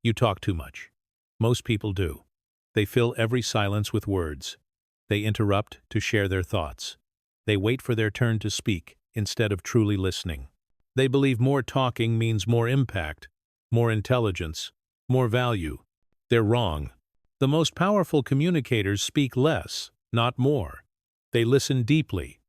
You talk too much. Most people do. They fill every silence with words. They interrupt to share their thoughts. They wait for their turn to speak instead of truly listening. They believe more talking means more impact, more intelligence, more value. They're wrong. The most powerful communicators speak less, not more. They listen deeply.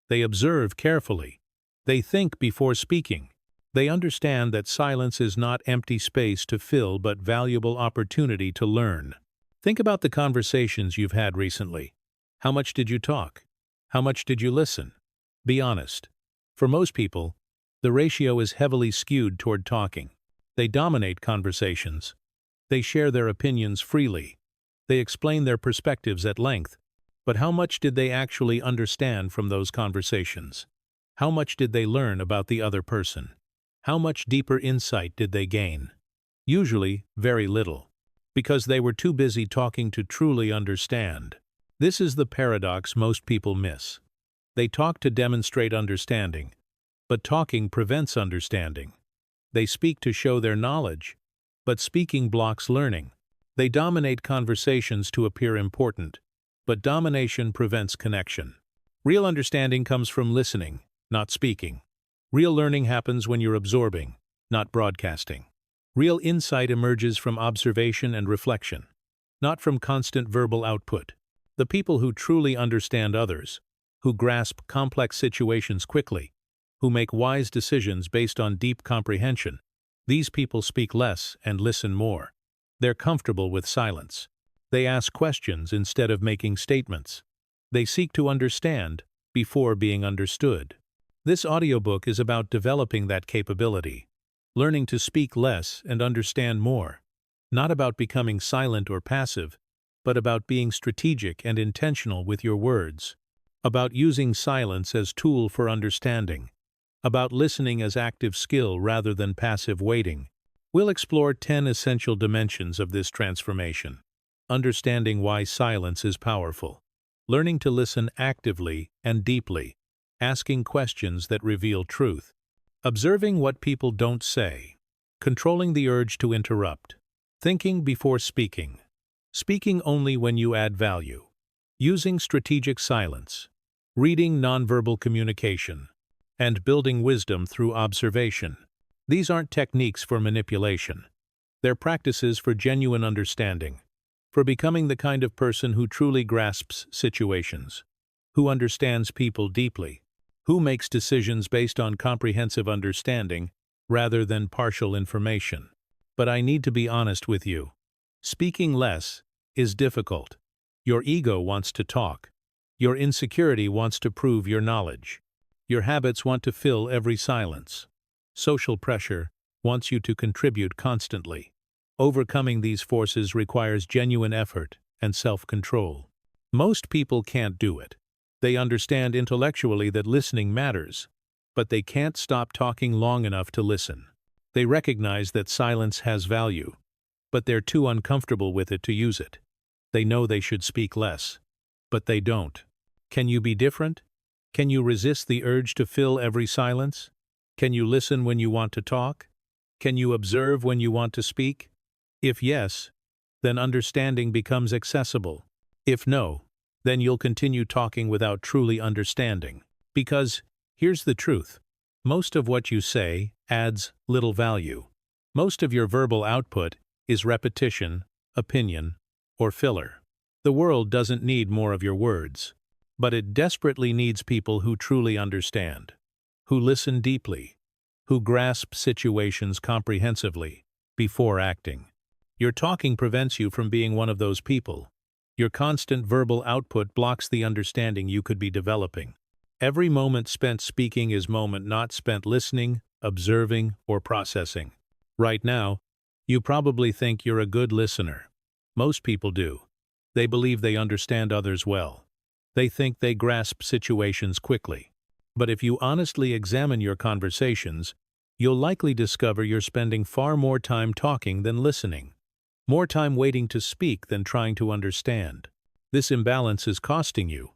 They observe carefully. They think before speaking. They understand that silence is not empty space to fill but valuable opportunity to learn. Think about the conversations you've had recently. How much did you talk? How much did you listen? Be honest. For most people, the ratio is heavily skewed toward talking. They dominate conversations. They share their opinions freely. They explain their perspectives at length. But how much did they actually understand from those conversations? How much did they learn about the other person? How much deeper insight did they gain? Usually, very little. Because they were too busy talking to truly understand. This is the paradox most people miss. They talk to demonstrate understanding, but talking prevents understanding. They speak to show their knowledge, but speaking blocks learning. They dominate conversations to appear important, but domination prevents connection. Real understanding comes from listening, not speaking. Real learning happens when you're absorbing, not broadcasting. Real insight emerges from observation and reflection, not from constant verbal output. The people who truly understand others, who grasp complex situations quickly, who make wise decisions based on deep comprehension, these people speak less and listen more. They're comfortable with silence. They ask questions instead of making statements. They seek to understand before being understood. This audiobook is about developing that capability, learning to speak less and understand more, not about becoming silent or passive, but about being strategic and intentional with your words, about using silence as tool for understanding, about listening as active skill rather than passive waiting. We'll explore 10 essential dimensions of this transformation. Understanding why silence is powerful, learning to listen actively and deeply, asking questions that reveal truth, observing what people don't say, controlling the urge to interrupt, thinking before speaking, speaking only when you add value, using strategic silence, reading nonverbal communication, and building wisdom through observation. These aren't techniques for manipulation. They're practices for genuine understanding, for becoming the kind of person who truly grasps situations, who understands people deeply, who makes decisions based on comprehensive understanding rather than partial information. But I need to be honest with you. Speaking less is difficult. Your ego wants to talk. Your insecurity wants to prove your knowledge. Your habits want to fill every silence. Social pressure wants you to contribute constantly. Overcoming these forces requires genuine effort and self-control. Most people can't do it. They understand intellectually that listening matters, but they can't stop talking long enough to listen. They recognize that silence has value, but they're too uncomfortable with it to use it. They know they should speak less, but they don't. Can you be different? Can you resist the urge to fill every silence? Can you listen when you want to talk? Can you observe when you want to speak? If yes, then understanding becomes accessible. If no, then you'll continue talking without truly understanding. Because, here's the truth, most of what you say adds little value. Most of your verbal output is repetition, opinion, or filler. The world doesn't need more of your words, but it desperately needs people who truly understand, who listen deeply, who grasp situations comprehensively before acting. Your talking prevents you from being one of those people. Your constant verbal output blocks the understanding you could be developing. Every moment spent speaking is moment not spent listening, observing, or processing. Right now, you probably think you're a good listener. Most people do. They believe they understand others well. They think they grasp situations quickly. But if you honestly examine your conversations, you'll likely discover you're spending far more time talking than listening. More time waiting to speak than trying to understand. This imbalance is costing you.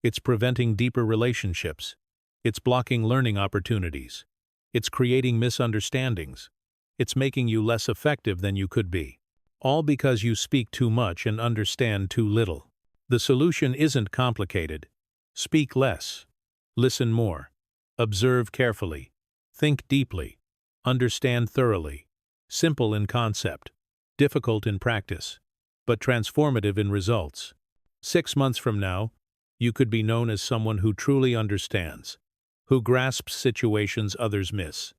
It's preventing deeper relationships. It's blocking learning opportunities. It's creating misunderstandings. It's making you less effective than you could be. All because you speak too much and understand too little. The solution isn't complicated. Speak less. Listen more. Observe carefully. Think deeply. Understand thoroughly. Simple in concept. Difficult in practice. But transformative in results. 6 months from now, you could be known as someone who truly understands, who grasps situations others miss,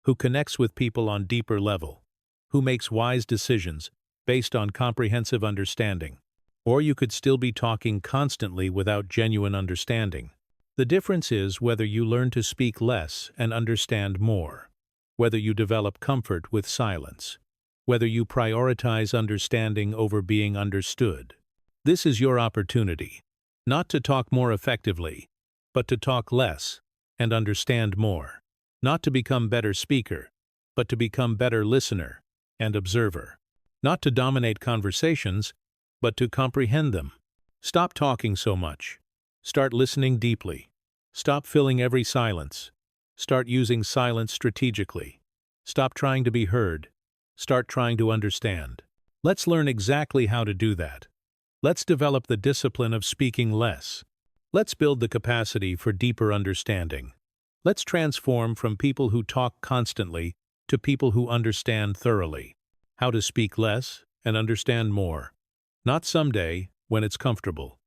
who connects with people on deeper level, who makes wise decisions based on comprehensive understanding. Or you could still be talking constantly without genuine understanding. The difference is whether you learn to speak less and understand more, whether you develop comfort with silence, whether you prioritize understanding over being understood. This is your opportunity, not to talk more effectively, but to talk less and understand more, not to become better speaker, but to become better listener and observer, not to dominate conversations, but to comprehend them. Stop talking so much. Start listening deeply. Stop filling every silence. Start using silence strategically. Stop trying to be heard. Start trying to understand. Let's learn exactly how to do that. Let's develop the discipline of speaking less. Let's build the capacity for deeper understanding. Let's transform from people who talk constantly to people who understand thoroughly. How to speak less and understand more. Not someday, when it's comfortable.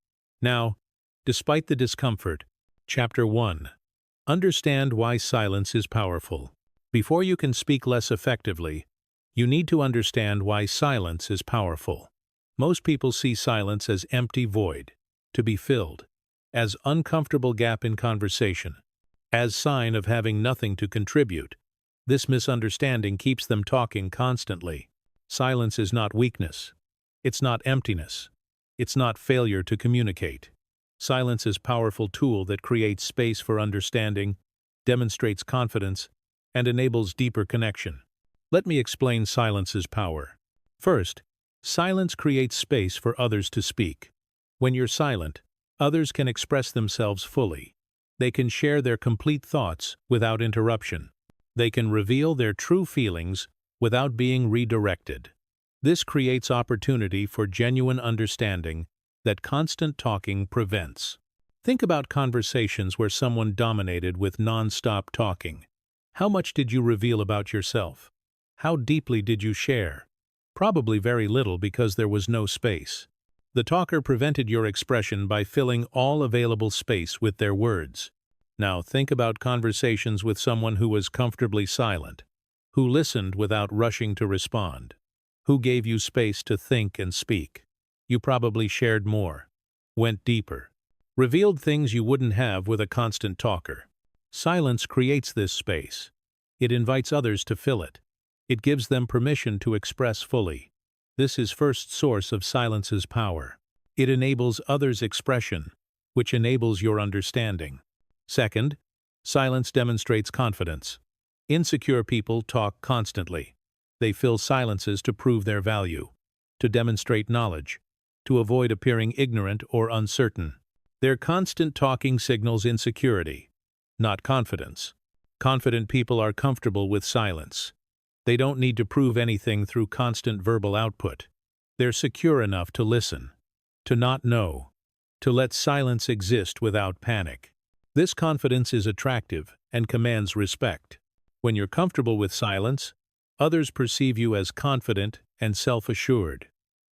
Now, despite the discomfort, Chapter 1. Understand why silence is powerful. Before you can speak less effectively, you need to understand why silence is powerful. Most people see silence as empty void, to be filled, as uncomfortable gap in conversation, as sign of having nothing to contribute. This misunderstanding keeps them talking constantly. Silence is not weakness. It's not emptiness. It's not failure to communicate. Silence is a powerful tool that creates space for understanding, demonstrates confidence, and enables deeper connection. Let me explain silence's power. First, silence creates space for others to speak. When you're silent, others can express themselves fully. They can share their complete thoughts without interruption. They can reveal their true feelings without being redirected. This creates opportunity for genuine understanding that constant talking prevents. Think about conversations where someone dominated with non-stop talking. How much did you reveal about yourself? How deeply did you share? Probably very little because there was no space. The talker prevented your expression by filling all available space with their words. Now think about conversations with someone who was comfortably silent, who listened without rushing to respond, who gave you space to think and speak. You probably shared more, went deeper, revealed things you wouldn't have with a constant talker. Silence creates this space. It invites others to fill it. It gives them permission to express fully. This is first source of silence's power. It enables others' expression, which enables your understanding. Second, silence demonstrates confidence. Insecure people talk constantly. They fill silences to prove their value, to demonstrate knowledge, to avoid appearing ignorant or uncertain. Their constant talking signals insecurity, not confidence. Confident people are comfortable with silence. They don't need to prove anything through constant verbal output. They're secure enough to listen, to not know, to let silence exist without panic. This confidence is attractive and commands respect. When you're comfortable with silence, others perceive you as confident and self-assured.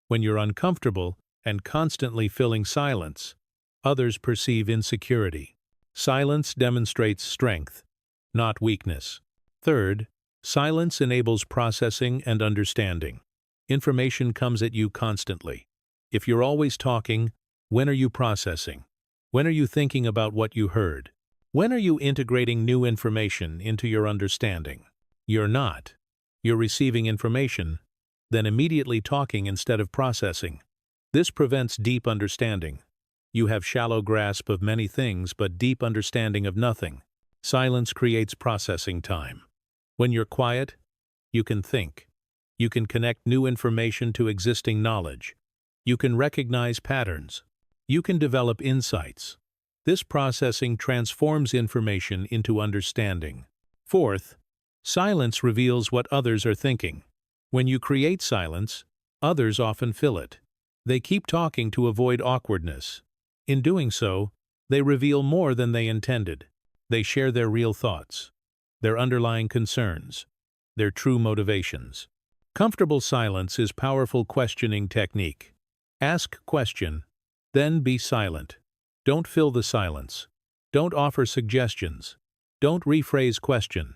When you're uncomfortable and constantly filling silence, others perceive insecurity. Silence demonstrates strength, not weakness. Third, silence enables processing and understanding. Information comes at you constantly. If you're always talking, when are you processing? When are you thinking about what you heard? When are you integrating new information into your understanding? You're not. You're receiving information, then immediately talking instead of processing. This prevents deep understanding. You have shallow grasp of many things but deep understanding of nothing. Silence creates processing time. When you're quiet, you can think. You can connect new information to existing knowledge. You can recognize patterns. You can develop insights. This processing transforms information into understanding. Fourth, Silence reveals what others are thinking. When you create silence, others often fill it. They keep talking to avoid awkwardness. In doing so, they reveal more than they intended. They share their real thoughts, their underlying concerns, their true motivations. Comfortable silence is powerful questioning technique. Ask question, then be silent. Don't fill the silence. Don't offer suggestions. Don't rephrase question.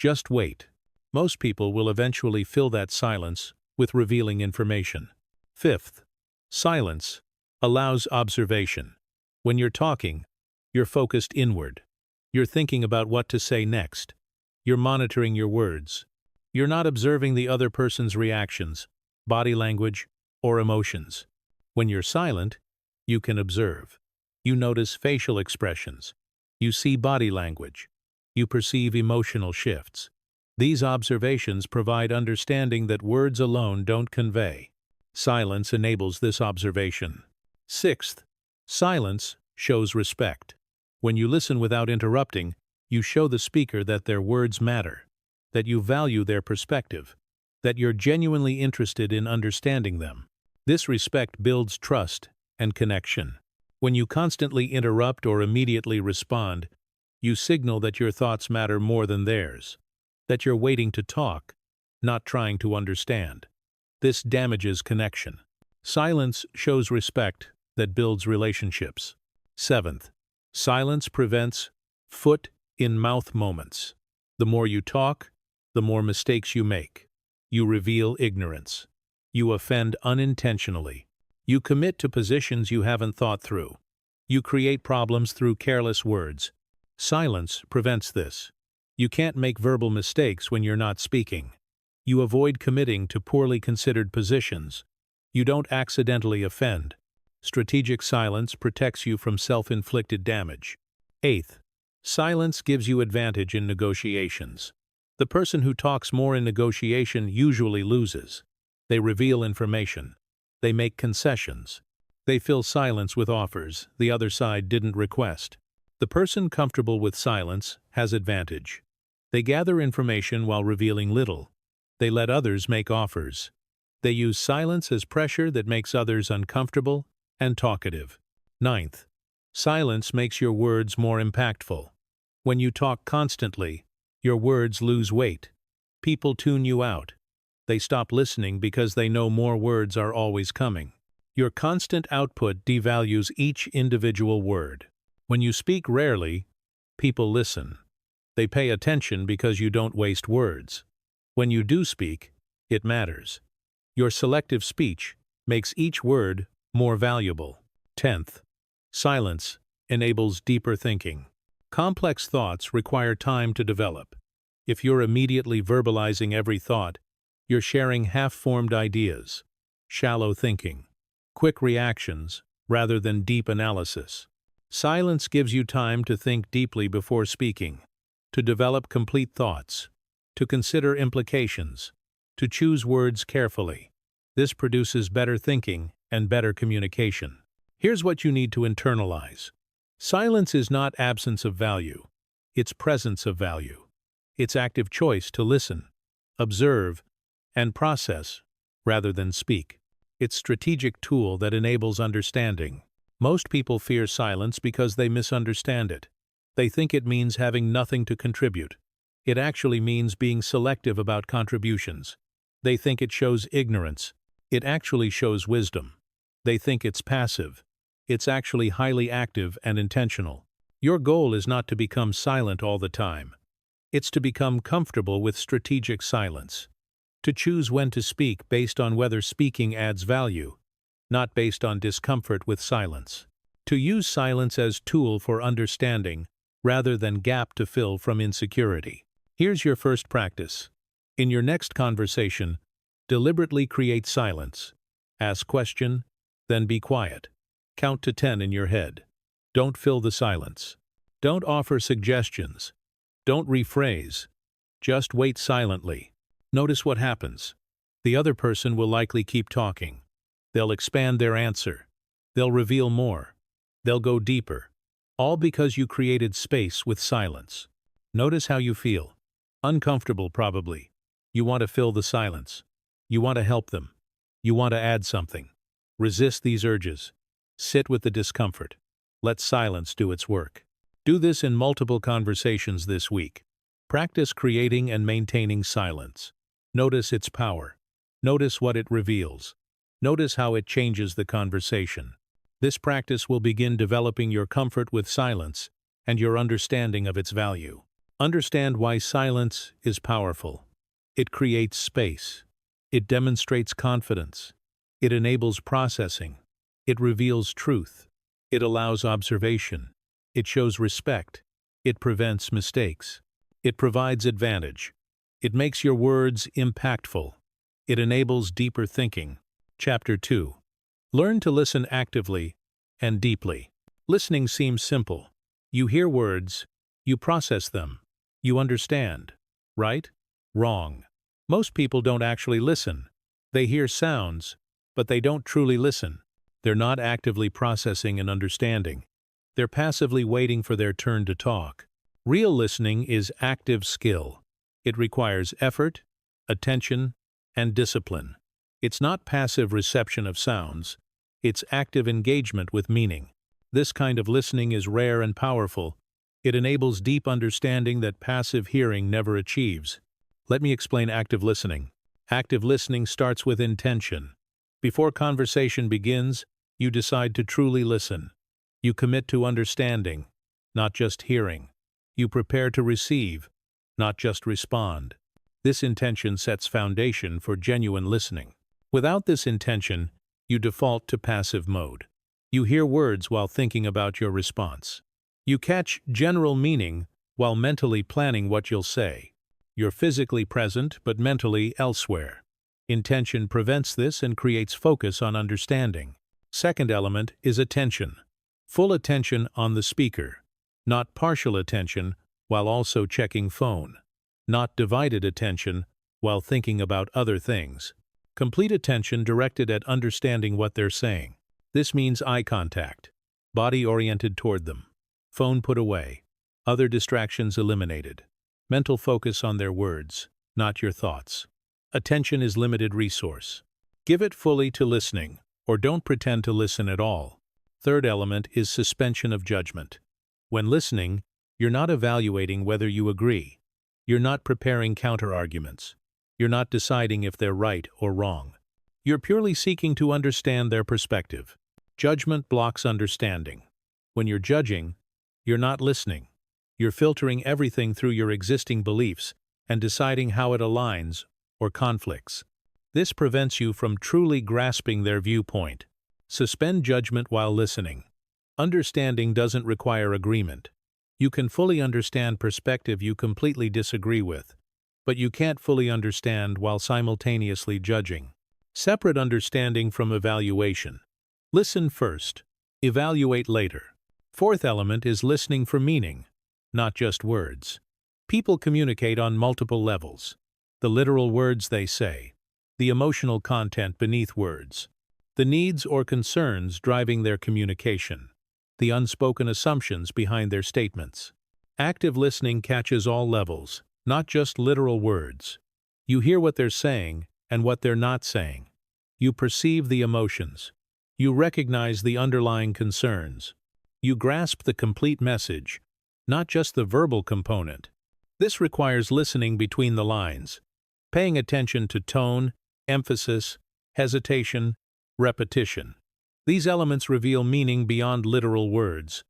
Just wait. Most people will eventually fill that silence with revealing information. Fifth, silence allows observation. When you're talking, you're focused inward. You're thinking about what to say next. You're monitoring your words. You're not observing the other person's reactions, body language, or emotions. When you're silent, you can observe. You notice facial expressions. You see body language. You perceive emotional shifts. These observations provide understanding that words alone don't convey. Silence enables this observation. Sixth, silence shows respect. When you listen without interrupting, you show the speaker that their words matter, that you value their perspective, that you're genuinely interested in understanding them. This respect builds trust and connection. When you constantly interrupt or immediately respond, you signal that your thoughts matter more than theirs, that you're waiting to talk, not trying to understand. This damages connection. Silence shows respect that builds relationships. Seventh, silence prevents foot-in-mouth moments. The more you talk, the more mistakes you make. You reveal ignorance. You offend unintentionally. You commit to positions you haven't thought through. You create problems through careless words. Silence prevents this. You can't make verbal mistakes when you're not speaking. You avoid committing to poorly considered positions. You don't accidentally offend. Strategic silence protects you from self-inflicted damage. Eighth, silence gives you advantage in negotiations. The person who talks more in negotiation usually loses. They reveal information. They make concessions. They fill silence with offers the other side didn't request. The person comfortable with silence has advantage. They gather information while revealing little. They let others make offers. They use silence as pressure that makes others uncomfortable and talkative. Ninth, silence makes your words more impactful. When you talk constantly, your words lose weight. People tune you out. They stop listening because they know more words are always coming. Your constant output devalues each individual word. When you speak rarely, people listen. They pay attention because you don't waste words. When you do speak, it matters. Your selective speech makes each word more valuable. 10th, silence enables deeper thinking. Complex thoughts require time to develop. If you're immediately verbalizing every thought, you're sharing half-formed ideas, shallow thinking, quick reactions, rather than deep analysis. Silence gives you time to think deeply before speaking, to develop complete thoughts, to consider implications, to choose words carefully. This produces better thinking and better communication. Here's what you need to internalize. Silence is not absence of value. It's presence of value. It's active choice to listen, observe, and process rather than speak. It's strategic tool that enables understanding. Most people fear silence because they misunderstand it. They think it means having nothing to contribute. It actually means being selective about contributions. They think it shows ignorance. It actually shows wisdom. They think it's passive. It's actually highly active and intentional. Your goal is not to become silent all the time. It's to become comfortable with strategic silence. To choose when to speak based on whether speaking adds value, not based on discomfort with silence. To use silence as tool for understanding rather than gap to fill from insecurity. Here's your first practice. In your next conversation, deliberately create silence. Ask question, then be quiet. Count to 10 in your head. Don't fill the silence. Don't offer suggestions. Don't rephrase. Just wait silently. Notice what happens. The other person will likely keep talking. They'll expand their answer. They'll reveal more. They'll go deeper. All because you created space with silence. Notice how you feel. Uncomfortable, probably. You want to fill the silence. You want to help them. You want to add something. Resist these urges. Sit with the discomfort. Let silence do its work. Do this in multiple conversations this week. Practice creating and maintaining silence. Notice its power. Notice what it reveals. Notice how it changes the conversation. This practice will begin developing your comfort with silence and your understanding of its value. Understand why silence is powerful. It creates space. It demonstrates confidence. It enables processing. It reveals truth. It allows observation. It shows respect. It prevents mistakes. It provides advantage. It makes your words impactful. It enables deeper thinking. Chapter 2. Learn to listen actively and deeply. Listening seems simple. You hear words. You process them. You understand. Right? Wrong. Most people don't actually listen. They hear sounds, but they don't truly listen. They're not actively processing and understanding. They're passively waiting for their turn to talk. Real listening is active skill. It requires effort, attention, and discipline. It's not passive reception of sounds. It's active engagement with meaning. This kind of listening is rare and powerful. It enables deep understanding that passive hearing never achieves. Let me explain active listening. Active listening starts with intention. Before conversation begins, you decide to truly listen. You commit to understanding, not just hearing. You prepare to receive, not just respond. This intention sets foundation for genuine listening. Without this intention, you default to passive mode. You hear words while thinking about your response. You catch general meaning while mentally planning what you'll say. You're physically present but mentally elsewhere. Intention prevents this and creates focus on understanding. Second element is attention. Full attention on the speaker. Not partial attention while also checking phone. Not divided attention while thinking about other things. Complete attention directed at understanding what they're saying. This means eye contact. Body oriented toward them. Phone put away. Other distractions eliminated. Mental focus on their words, not your thoughts. Attention is limited resource. Give it fully to listening, or don't pretend to listen at all. Third element is suspension of judgment. When listening, you're not evaluating whether you agree. You're not preparing counterarguments. You're not deciding if they're right or wrong. You're purely seeking to understand their perspective. Judgment blocks understanding. When you're judging, you're not listening. You're filtering everything through your existing beliefs and deciding how it aligns or conflicts. This prevents you from truly grasping their viewpoint. Suspend judgment while listening. Understanding doesn't require agreement. You can fully understand perspective you completely disagree with, but you can't fully understand while simultaneously judging. Separate understanding from evaluation. Listen first. Evaluate later. Fourth element is listening for meaning, not just words. People communicate on multiple levels. The literal words they say, the emotional content beneath words, the needs or concerns driving their communication, the unspoken assumptions behind their statements. Active listening catches all levels, not just literal words. You hear what they're saying and what they're not saying. You perceive the emotions. You recognize the underlying concerns. You grasp the complete message, not just the verbal component. This requires listening between the lines, paying attention to tone, emphasis, hesitation, repetition. These elements reveal meaning beyond literal words.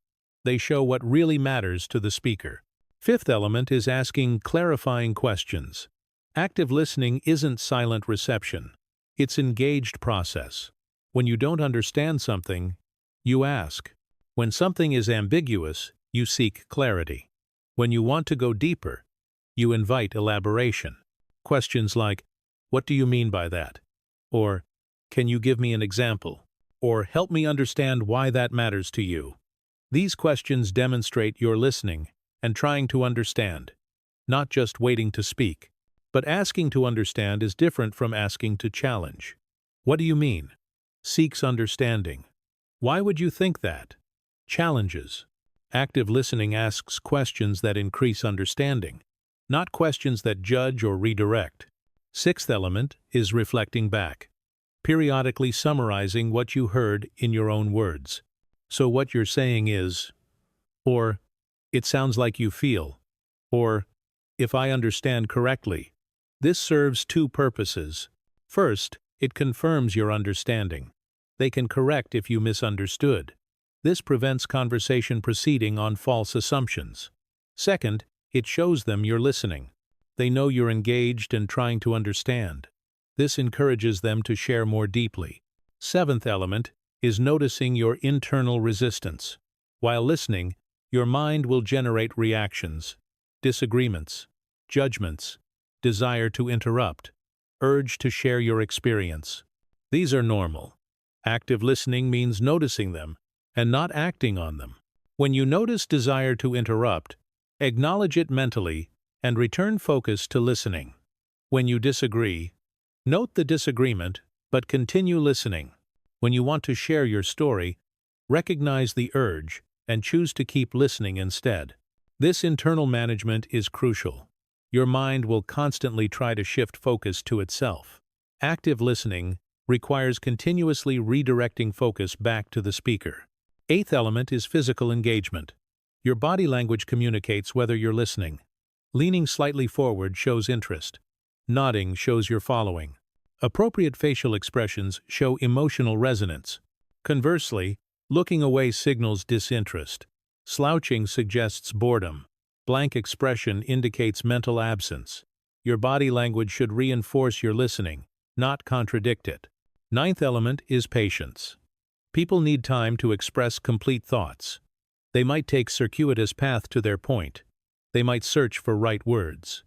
They show what really matters to the speaker. Fifth element is asking clarifying questions. Active listening isn't silent reception. It's engaged process. When you don't understand something, you ask. When something is ambiguous, you seek clarity. When you want to go deeper, you invite elaboration. Questions like, "What do you mean by that?" Or, "Can you give me an example?" Or, "Help me understand why that matters to you." These questions demonstrate you're listening and trying to understand, not just waiting to speak. But asking to understand is different from asking to challenge. "What do you mean?" Seeks understanding. "Why would you think that?" Challenges. Active listening asks questions that increase understanding, not questions that judge or redirect. Sixth element is reflecting back, periodically summarizing what you heard in your own words. So what you're saying is, or, it sounds like you feel, or, if I understand correctly. This serves two purposes. First, it confirms your understanding. They can correct if you misunderstood. This prevents conversation proceeding on false assumptions. Second, it shows them you're listening. They know you're engaged and trying to understand. This encourages them to share more deeply. Seventh element is noticing your internal resistance. While listening, your mind will generate reactions, disagreements, judgments, desire to interrupt, urge to share your experience. These are normal. Active listening means noticing them and not acting on them. When you notice desire to interrupt, acknowledge it mentally and return focus to listening. When you disagree, note the disagreement but continue listening. When you want to share your story, recognize the urge and choose to keep listening instead. This internal management is crucial. Your mind will constantly try to shift focus to itself. Active listening requires continuously redirecting focus back to the speaker. Eighth element is physical engagement. Your body language communicates whether you're listening. Leaning slightly forward shows interest. Nodding shows you're following. Appropriate facial expressions show emotional resonance. Conversely, looking away signals disinterest. Slouching suggests boredom. Blank expression indicates mental absence. Your body language should reinforce your listening, not contradict it. Ninth element is patience. People need time to express complete thoughts. They might take circuitous path to their point. They might search for right words.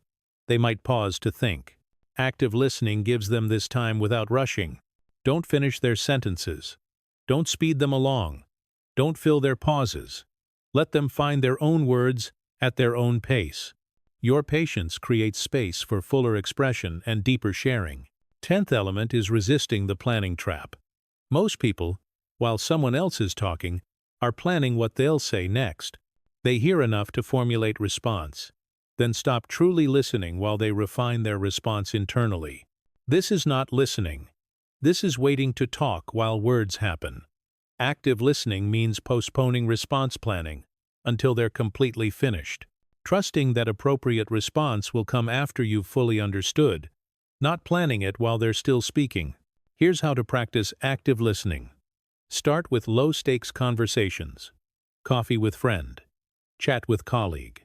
They might pause to think. Active listening gives them this time without rushing. Don't finish their sentences. Don't speed them along. Don't fill their pauses. Let them find their own words at their own pace. Your patience creates space for fuller expression and deeper sharing. 10th element is resisting the planning trap. Most people, while someone else is talking, are planning what they'll say next. They hear enough to formulate response, then stop truly listening while they refine their response internally. This is not listening. This is waiting to talk while words happen. Active listening means postponing response planning until they're completely finished, trusting that appropriate response will come after you've fully understood, not planning it while they're still speaking. Here's how to practice active listening. Start with low-stakes conversations. Coffee with friend. Chat with colleague.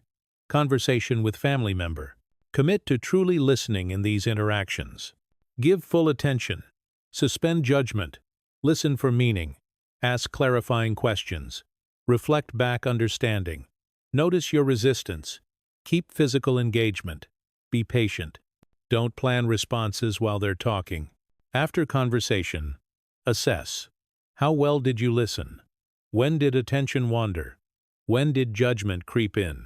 Conversation with family member. Commit to truly listening in these interactions. Give full attention. Suspend judgment. Listen for meaning. Ask clarifying questions. Reflect back understanding. Notice your resistance. Keep physical engagement. Be patient. Don't plan responses while they're talking. After conversation, assess. How well did you listen? When did attention wander? When did judgment creep in?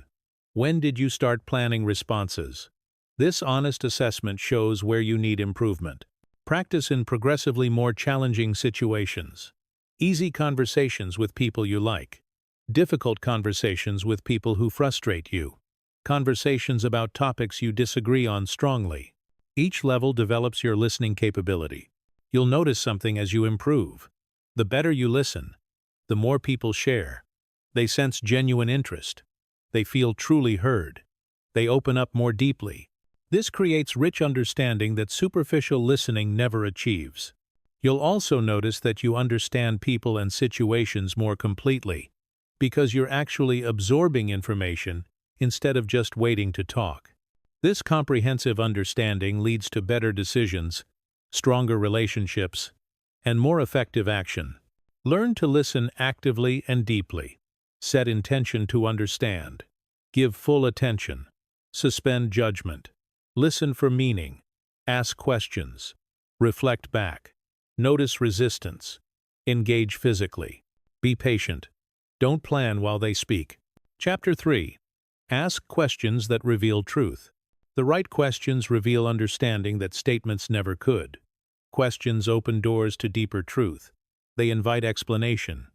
When did you start planning responses? This honest assessment shows where you need improvement. Practice in progressively more challenging situations. Easy conversations with people you like. Difficult conversations with people who frustrate you. Conversations about topics you disagree on strongly. Each level develops your listening capability. You'll notice something as you improve. The better you listen, the more people share. They sense genuine interest. They feel truly heard. They open up more deeply. This creates rich understanding that superficial listening never achieves. You'll also notice that you understand people and situations more completely, because you're actually absorbing information instead of just waiting to talk. This comprehensive understanding leads to better decisions, stronger relationships, and more effective action. Learn to listen actively and deeply. Set intention to understand. Give full attention. Suspend judgment. Listen for meaning. Ask questions. Reflect back. Notice resistance. Engage physically. Be patient. Don't plan while they speak. Chapter 3. Ask questions that reveal truth. The right questions reveal understanding that statements never could. Questions open doors to deeper truth. They invite explanation.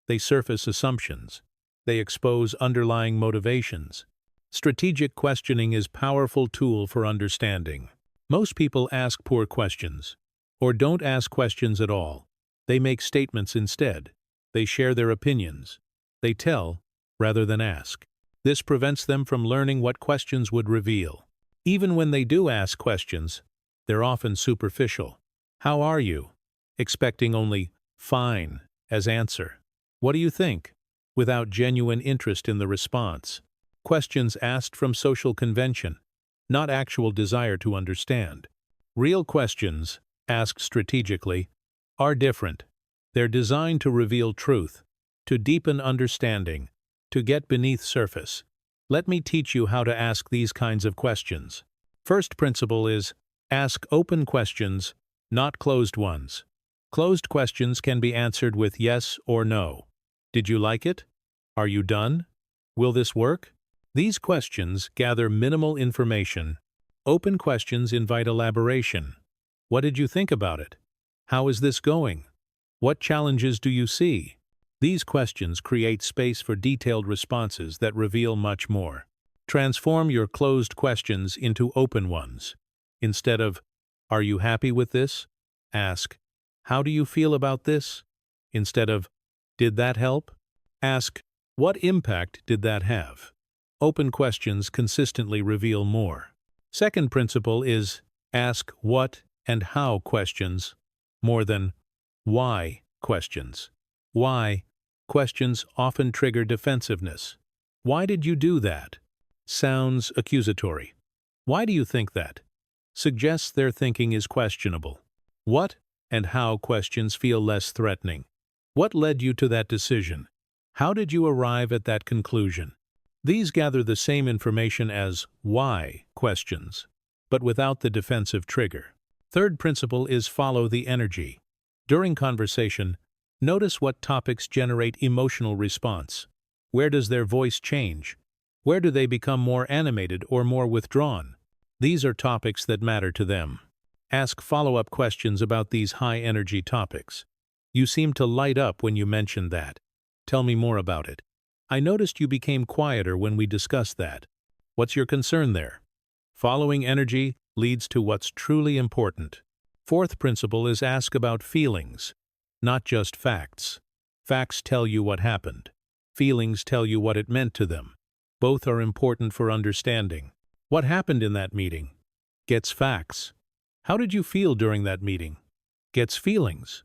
They surface assumptions. They expose underlying motivations. Strategic questioning is a powerful tool for understanding. Most people ask poor questions, or don't ask questions at all. They make statements instead. They share their opinions. They tell, rather than ask. This prevents them from learning what questions would reveal. Even when they do ask questions, they're often superficial. How are you? Expecting only fine as answer. What do you think? Without genuine interest in the response. Questions asked from social convention, not actual desire to understand. Real questions, asked strategically, are different. They're designed to reveal truth, to deepen understanding, to get beneath surface. Let me teach you how to ask these kinds of questions. First principle is, ask open questions, not closed ones. Closed questions can be answered with yes or no. Did you like it? Are you done? Will this work? These questions gather minimal information. Open questions invite elaboration. What did you think about it? How is this going? What challenges do you see? These questions create space for detailed responses that reveal much more. Transform your closed questions into open ones. Instead of, "Are you happy with this?" ask, "How do you feel about this?" Instead of, "Did that help?" ask, "What impact did that have?" Open questions consistently reveal more. Second principle is, ask what and how questions more than why questions. Why questions often trigger defensiveness. Why did you do that? Sounds accusatory. Why do you think that? Suggests their thinking is questionable. What and how questions feel less threatening. What led you to that decision? How did you arrive at that conclusion? These gather the same information as why questions, but without the defensive trigger. Third principle is follow the energy. During conversation, notice what topics generate emotional response. Where does their voice change? Where do they become more animated or more withdrawn? These are topics that matter to them. Ask follow-up questions about these high-energy topics. You seem to light up when you mentioned that. Tell me more about it. I noticed you became quieter when we discussed that. What's your concern there? Following energy leads to what's truly important. Fourth principle is ask about feelings, not just facts. Facts tell you what happened. Feelings tell you what it meant to them. Both are important for understanding. What happened in that meeting? Gets facts. How did you feel during that meeting? Gets feelings.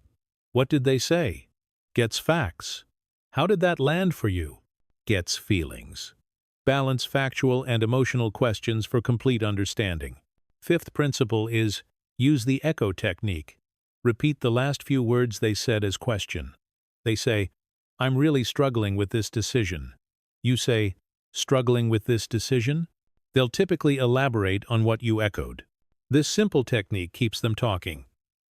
What did they say? Gets facts. How did that land for you? Gets feelings. Balance factual and emotional questions for complete understanding. Fifth principle is use the echo technique. Repeat the last few words they said as question. They say, "I'm really struggling with this decision." You say, "Struggling with this decision?" They'll typically elaborate on what you echoed. This simple technique keeps them talking.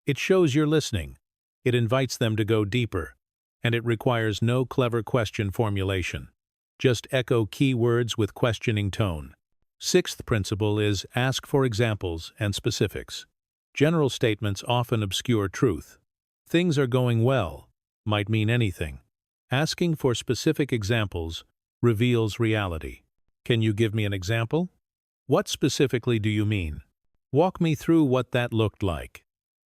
It shows you're listening. It invites them to go deeper. And it requires no clever question formulation. Just echo key words with questioning tone. Sixth principle is ask for examples and specifics. General statements often obscure truth. Things are going well might mean anything. Asking for specific examples reveals reality. Can you give me an example? What specifically do you mean? Walk me through what that looked like.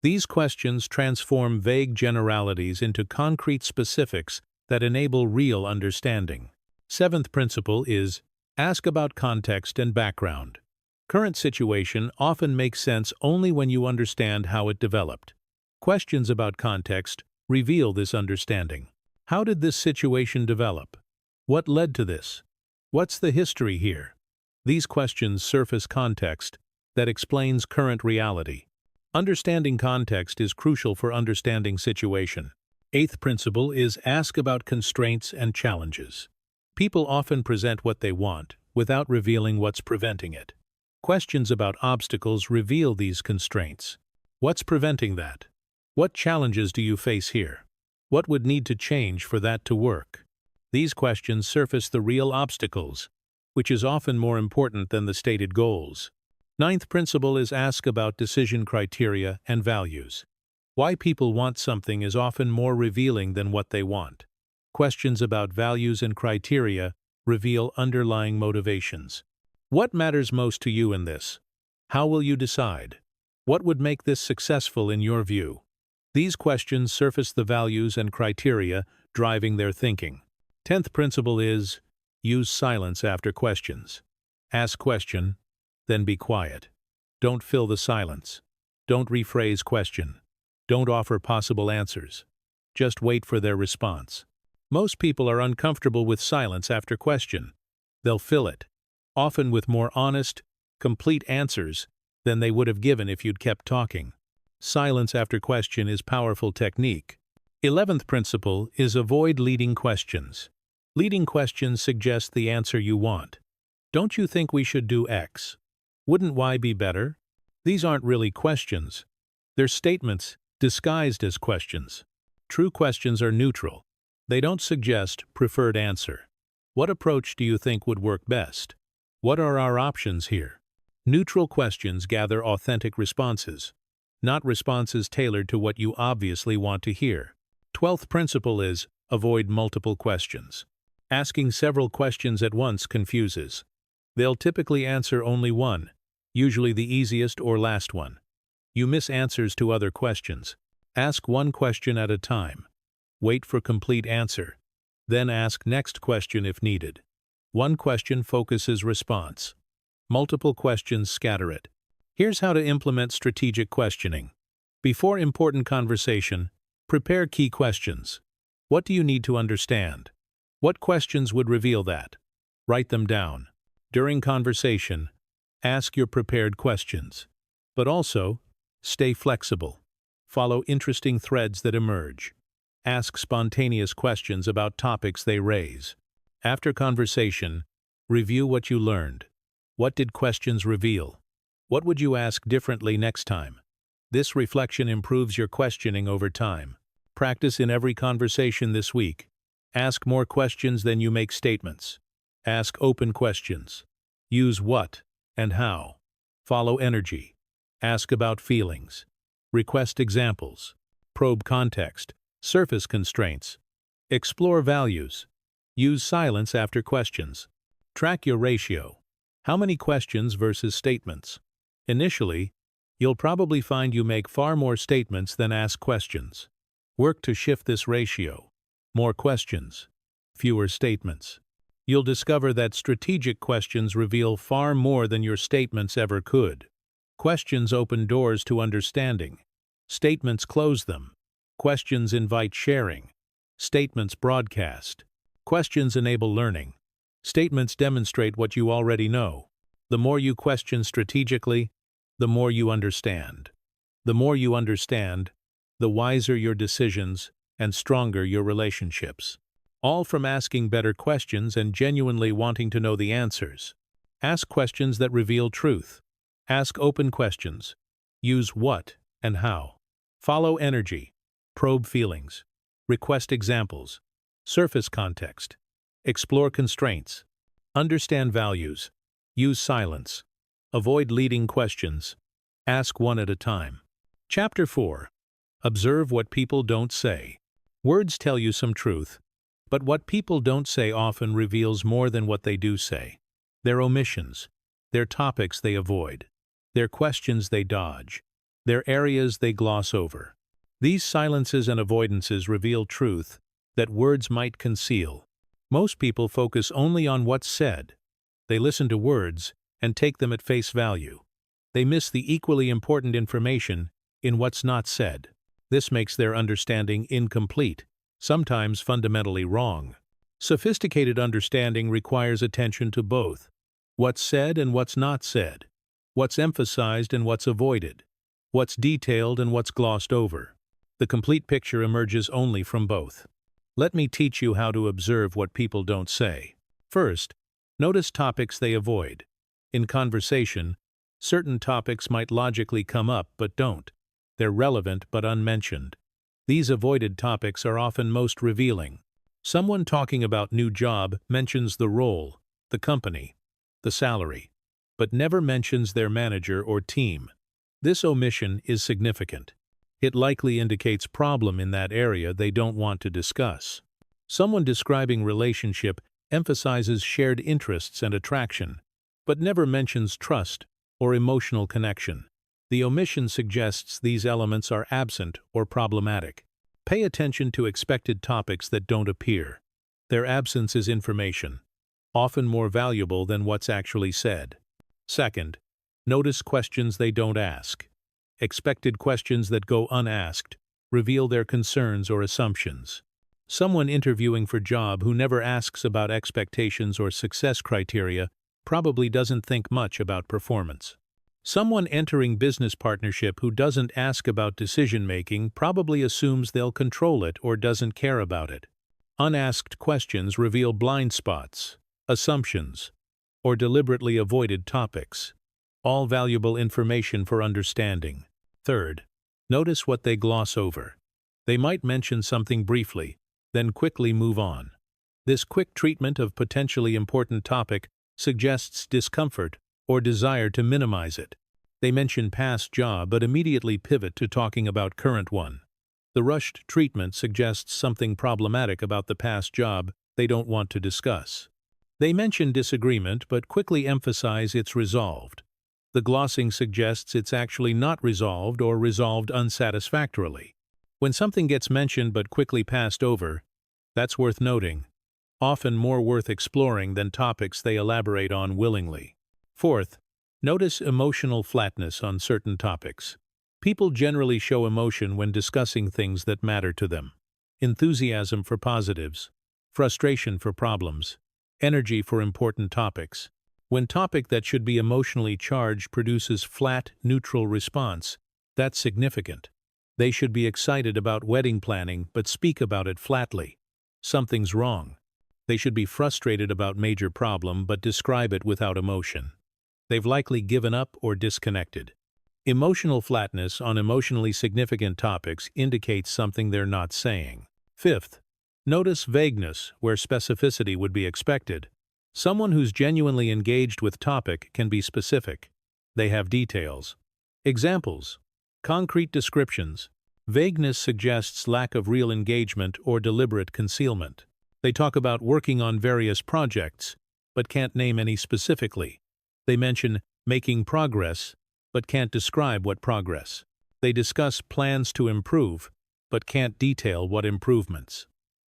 These questions transform vague generalities into concrete specifics that enable real understanding. Seventh principle is ask about context and background. Current situation often makes sense only when you understand how it developed. Questions about context reveal this understanding. How did this situation develop? What led to this? What's the history here? These questions surface context that explains current reality. Understanding context is crucial for understanding situation. Eighth principle is ask about constraints and challenges. People often present what they want without revealing what's preventing it. Questions about obstacles reveal these constraints. What's preventing that? What challenges do you face here? What would need to change for that to work? These questions surface the real obstacles, which is often more important than the stated goals. Ninth principle is ask about decision criteria and values. Why people want something is often more revealing than what they want. Questions about values and criteria reveal underlying motivations. What matters most to you in this? How will you decide? What would make this successful in your view? These questions surface the values and criteria driving their thinking. 10th principle is, use silence after questions. Ask question, then be quiet. Don't fill the silence. Don't rephrase question. Don't offer possible answers. Just wait for their response. Most people are uncomfortable with silence after question. They'll fill it, often with more honest, complete answers than they would have given if you'd kept talking. Silence after question is powerful technique. 11th principle is avoid leading questions. Leading questions suggest the answer you want. Don't you think we should do X? Wouldn't Y be better? These aren't really questions. They're statements disguised as questions. True questions are neutral. They don't suggest preferred answer. What approach do you think would work best? What are our options here? Neutral questions gather authentic responses, not responses tailored to what you obviously want to hear. 12th principle is avoid multiple questions. Asking several questions at once confuses. They'll typically answer only one, usually the easiest or last one. You miss answers to other questions. Ask one question at a time. Wait for complete answer. Then ask next question if needed. One question focuses response. Multiple questions scatter it. Here's how to implement strategic questioning. Before important conversation, prepare key questions. What do you need to understand? What questions would reveal that? Write them down. During conversation, ask your prepared questions. But also, stay flexible. Follow interesting threads that emerge. Ask spontaneous questions about topics they raise. After conversation, review what you learned. What did questions reveal? What would you ask differently next time? This reflection improves your questioning over time. Practice in every conversation this week. Ask more questions than you make statements. Ask open questions. Use what and how. Follow energy. Ask about feelings. Request examples. Probe context. Surface constraints. Explore values. Use silence after questions. Track your ratio. How many questions versus statements? Initially, you'll probably find you make far more statements than ask questions. Work to shift this ratio. More questions, fewer statements. You'll discover that strategic questions reveal far more than your statements ever could. Questions open doors to understanding. Statements close them. Questions invite sharing. Statements broadcast. Questions enable learning. Statements demonstrate what you already know. The more you question strategically, the more you understand. The more you understand, the wiser your decisions and stronger your relationships. All from asking better questions and genuinely wanting to know the answers. Ask questions that reveal truth. Ask open questions. Use what and how. Follow energy. Probe feelings. Request examples. Surface context. Explore constraints. Understand values. Use silence. Avoid leading questions. Ask one at a time. Chapter 4. Observe what people don't say. Words tell you some truth, but what people don't say often reveals more than what they do say. Their omissions, their topics they avoid, their questions they dodge, their areas they gloss over. These silences and avoidances reveal truth that words might conceal. Most people focus only on what's said. They listen to words and take them at face value. They miss the equally important information in what's not said. This makes their understanding incomplete, sometimes fundamentally wrong. Sophisticated understanding requires attention to both. What's said and what's not said. What's emphasized and what's avoided. What's detailed and what's glossed over. The complete picture emerges only from both. Let me teach you how to observe what people don't say. First, notice topics they avoid. In conversation, certain topics might logically come up but don't. They're relevant but unmentioned. These avoided topics are often most revealing. Someone talking about new job mentions the role, the company, the salary, but never mentions their manager or team. This omission is significant. It likely indicates problem in that area they don't want to discuss. Someone describing relationship emphasizes shared interests and attraction, but never mentions trust or emotional connection. The omission suggests these elements are absent or problematic. Pay attention to expected topics that don't appear. Their absence is information, often more valuable than what's actually said. Second, notice questions they don't ask. Expected questions that go unasked reveal their concerns or assumptions. Someone interviewing for a job who never asks about expectations or success criteria probably doesn't think much about performance. Someone entering business partnership who doesn't ask about decision-making probably assumes they'll control it or doesn't care about it. Unasked questions reveal blind spots, assumptions, or deliberately avoided topics. All valuable information for understanding. Third, notice what they gloss over. They might mention something briefly, then quickly move on. This quick treatment of potentially important topic suggests discomfort or desire to minimize it. They mention past job but immediately pivot to talking about current one. The rushed treatment suggests something problematic about the past job they don't want to discuss. They mention disagreement but quickly emphasize it's resolved. The glossing suggests it's actually not resolved or resolved unsatisfactorily. When something gets mentioned but quickly passed over, that's worth noting, often more worth exploring than topics they elaborate on willingly. Fourth, notice emotional flatness on certain topics. People generally show emotion when discussing things that matter to them. Enthusiasm for positives, frustration for problems, energy for important topics. When topic that should be emotionally charged produces flat, neutral response, that's significant. They should be excited about wedding planning but speak about it flatly. Something's wrong. They should be frustrated about major problem but describe it without emotion. They've likely given up or disconnected. Emotional flatness on emotionally significant topics indicates something they're not saying. Fifth, notice vagueness where specificity would be expected. Someone who's genuinely engaged with topic can be specific. They have details. Examples. Concrete descriptions. Vagueness suggests lack of real engagement or deliberate concealment. They talk about working on various projects, but can't name any specifically. They mention making progress, but can't describe what progress. They discuss plans to improve, but can't detail what improvements.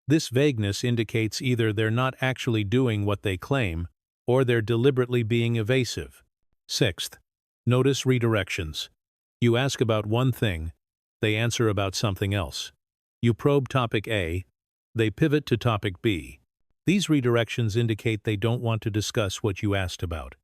This vagueness indicates either they're not actually doing what they claim, or they're deliberately being evasive. Sixth, notice redirections. You ask about one thing, they answer about something else. You probe topic A, they pivot to topic B. These redirections indicate they don't want to discuss what you asked about.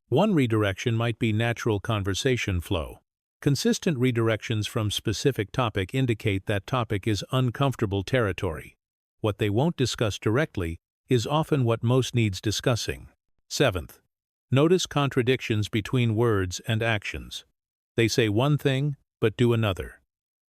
One redirection might be natural conversation flow. Consistent redirections from specific topic indicate that topic is uncomfortable territory. What they won't discuss directly is often what most needs discussing. Seventh, notice contradictions between words and actions. They say one thing, but do another.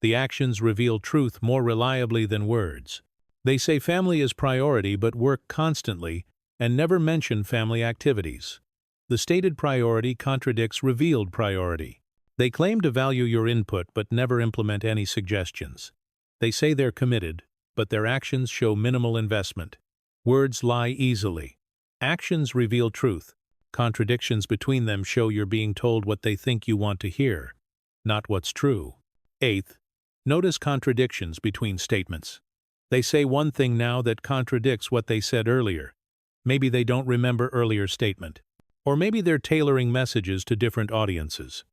The actions reveal truth more reliably than words. They say family is priority but work constantly and never mention family activities. The stated priority contradicts revealed priority. They claim to value your input but never implement any suggestions. They say they're committed, but their actions show minimal investment. Words lie easily. Actions reveal truth. Contradictions between them show you're being told what they think you want to hear, not what's true. Eighth, notice contradictions between statements. They say one thing now that contradicts what they said earlier. Maybe they don't remember earlier statement. Or maybe they're tailoring messages to different audiences.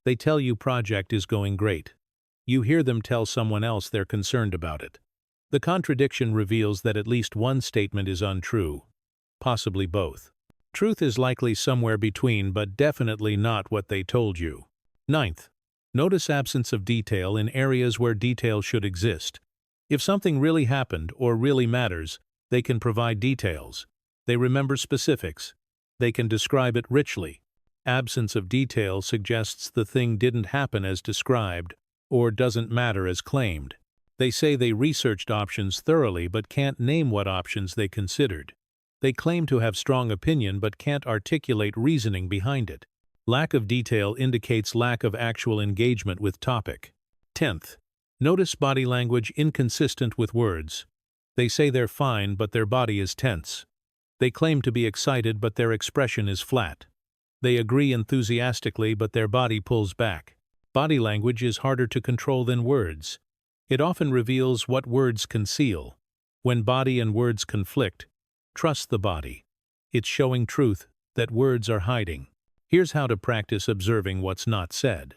They tell you project is going great. You hear them tell someone else they're concerned about it. The contradiction reveals that at least one statement is untrue, possibly both. Truth is likely somewhere between, but definitely not what they told you. Ninth, notice absence of detail in areas where detail should exist. If something really happened or really matters, they can provide details. They remember specifics. They can describe it richly. Absence of detail suggests the thing didn't happen as described or doesn't matter as claimed. They say they researched options thoroughly but can't name what options they considered. They claim to have strong opinion but can't articulate reasoning behind it. Lack of detail indicates lack of actual engagement with topic. 10th, notice body language inconsistent with words. They say they're fine but their body is tense. They claim to be excited but their expression is flat. They agree enthusiastically, but their body pulls back. Body language is harder to control than words. It often reveals what words conceal. When body and words conflict, trust the body. It's showing truth that words are hiding. Here's how to practice observing what's not said.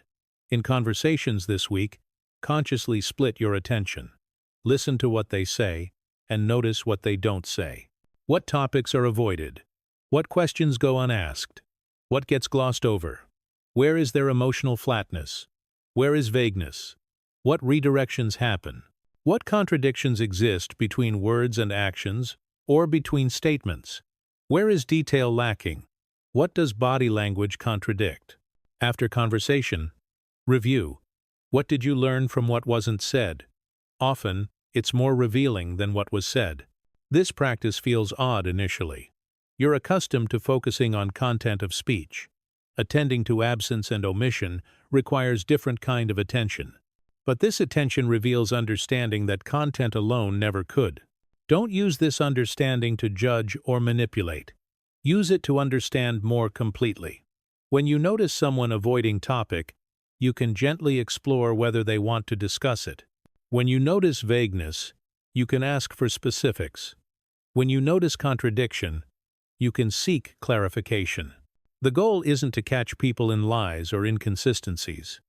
In conversations this week, consciously split your attention. Listen to what they say, and notice what they don't say. What topics are avoided? What questions go unasked? What gets glossed over? Where is there emotional flatness? Where is vagueness? What redirections happen? What contradictions exist between words and actions, or between statements? Where is detail lacking? What does body language contradict? After conversation, review. What did you learn from what wasn't said? Often, it's more revealing than what was said. This practice feels odd initially. You're accustomed to focusing on content of speech. Attending to absence and omission requires different kind of attention. But this attention reveals understanding that content alone never could. Don't use this understanding to judge or manipulate. Use it to understand more completely. When you notice someone avoiding topic, you can gently explore whether they want to discuss it. When you notice vagueness, you can ask for specifics. When you notice contradiction, you can seek clarification. The goal isn't to catch people in lies or inconsistencies.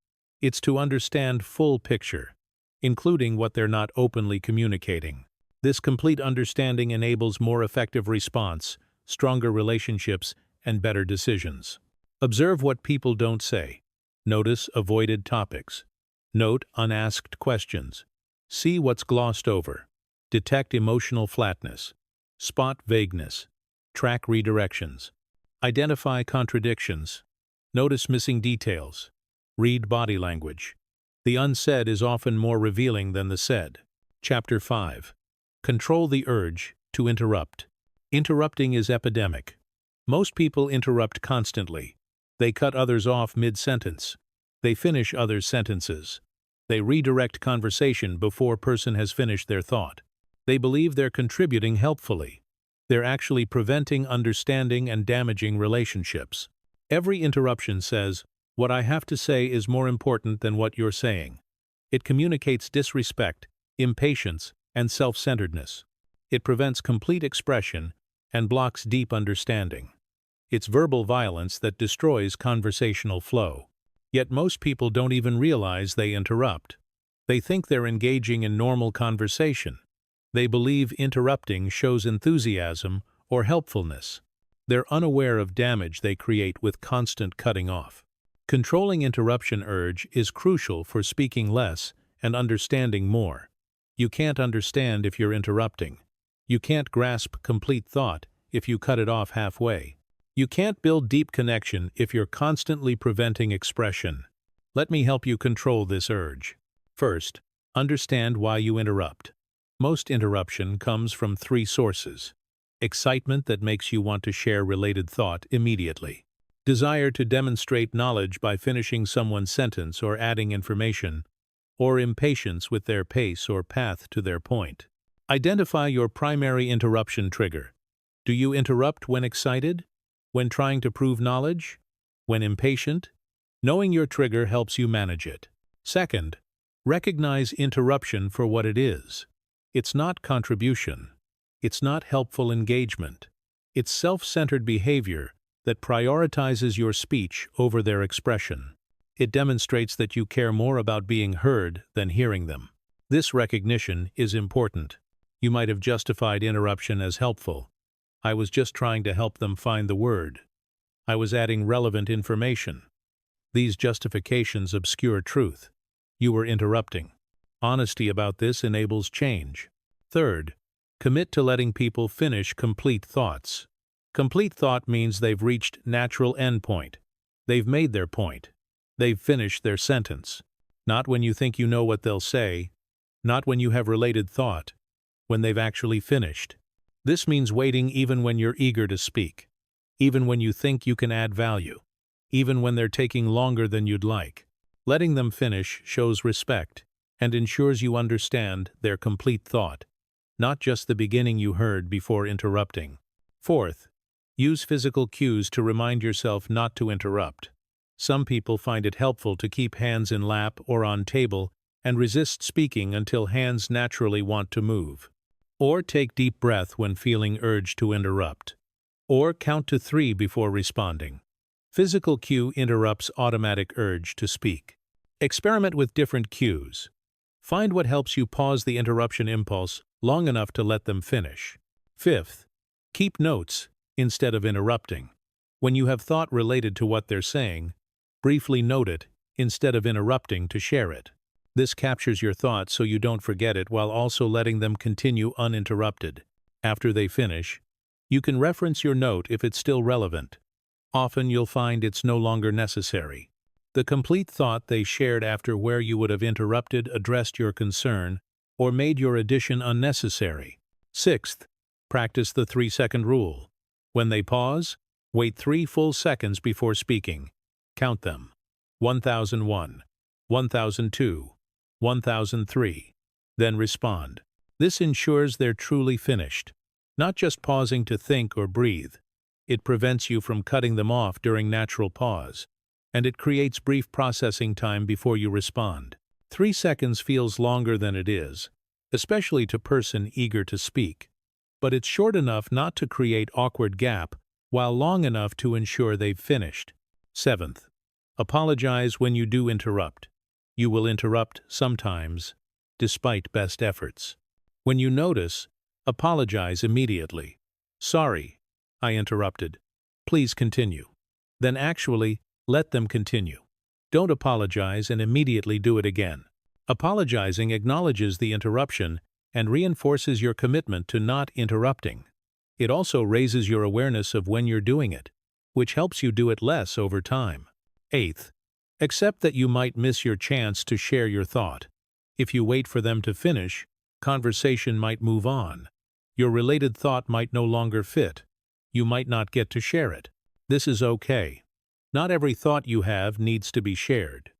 It's to understand full picture, including what they're not openly communicating. This complete understanding enables more effective response, stronger relationships, and better decisions. Observe what people don't say. Notice avoided topics. Note unasked questions. See what's glossed over. Detect emotional flatness. Spot vagueness. Track redirections. Identify contradictions. Notice missing details. Read body language. The unsaid is often more revealing than the said. Chapter 5. Control the urge to interrupt. Interrupting is epidemic. Most people interrupt constantly. They cut others off mid-sentence. They finish others' sentences. They redirect conversation before person has finished their thought. They believe they're contributing helpfully. They're actually preventing understanding and damaging relationships. Every interruption says, "What I have to say is more important than what you're saying." It communicates disrespect, impatience, and self-centeredness. It prevents complete expression and blocks deep understanding. It's verbal violence that destroys conversational flow. Yet most people don't even realize they interrupt. They think they're engaging in normal conversation. They believe interrupting shows enthusiasm or helpfulness. They're unaware of damage they create with constant cutting off. Controlling interruption urge is crucial for speaking less and understanding more. You can't understand if you're interrupting. You can't grasp complete thought if you cut it off halfway. You can't build deep connection if you're constantly preventing expression. Let me help you control this urge. First, understand why you interrupt. Most interruption comes from 3 sources. Excitement that makes you want to share related thought immediately. Desire to demonstrate knowledge by finishing someone's sentence or adding information. Or impatience with their pace or path to their point. Identify your primary interruption trigger. Do you interrupt when excited? When trying to prove knowledge? When impatient? Knowing your trigger helps you manage it. Second, recognize interruption for what it is. It's not contribution. It's not helpful engagement. It's self-centered behavior that prioritizes your speech over their expression. It demonstrates that you care more about being heard than hearing them. This recognition is important. You might have justified interruption as helpful. I was just trying to help them find the word. I was adding relevant information. These justifications obscure truth. You were interrupting. Honesty about this enables change. Third, commit to letting people finish complete thoughts. Complete thought means they've reached natural endpoint. They've made their point. They've finished their sentence. Not when you think you know what they'll say. Not when you have related thought. When they've actually finished. This means waiting even when you're eager to speak. Even when you think you can add value. Even when they're taking longer than you'd like. Letting them finish shows respect and ensures you understand their complete thought, not just the beginning you heard before interrupting. Fourth, Use physical cues to remind yourself not to interrupt. Some people find it helpful to keep hands in lap or on table and resist speaking until hands naturally want to move. Or take deep breath when feeling urged to interrupt. Or count to 3 before responding. Physical cue interrupts automatic urge to speak. Experiment with different cues. Find what helps you pause the interruption impulse long enough to let them finish. Fifth, keep notes instead of interrupting. When you have thought related to what they're saying, briefly note it instead of interrupting to share it. This captures your thought so you don't forget it while also letting them continue uninterrupted. After they finish, you can reference your note if it's still relevant. Often you'll find it's no longer necessary. The complete thought they shared after where you would have interrupted addressed your concern or made your addition unnecessary. Sixth, practice the 3-second rule. When they pause, wait 3 full seconds before speaking. Count them. 1001, 1002, 1003. Then respond. This ensures they're truly finished, not just pausing to think or breathe. It prevents you from cutting them off during natural pause, and it creates brief processing time before you respond. 3 seconds feels longer than it is, especially to a person eager to speak, but it's short enough not to create awkward gap while long enough to ensure they've finished. Seventh, apologize when you do interrupt. You will interrupt sometimes, despite best efforts. When you notice, apologize immediately. Sorry, I interrupted. Please continue. Then actually, let them continue. Don't apologize and immediately do it again. Apologizing acknowledges the interruption and reinforces your commitment to not interrupting. It also raises your awareness of when you're doing it, which helps you do it less over time. Eighth, accept that you might miss your chance to share your thought. If you wait for them to finish, conversation might move on. Your related thought might no longer fit. You might not get to share it. This is okay. Not every thought you have needs to be shared.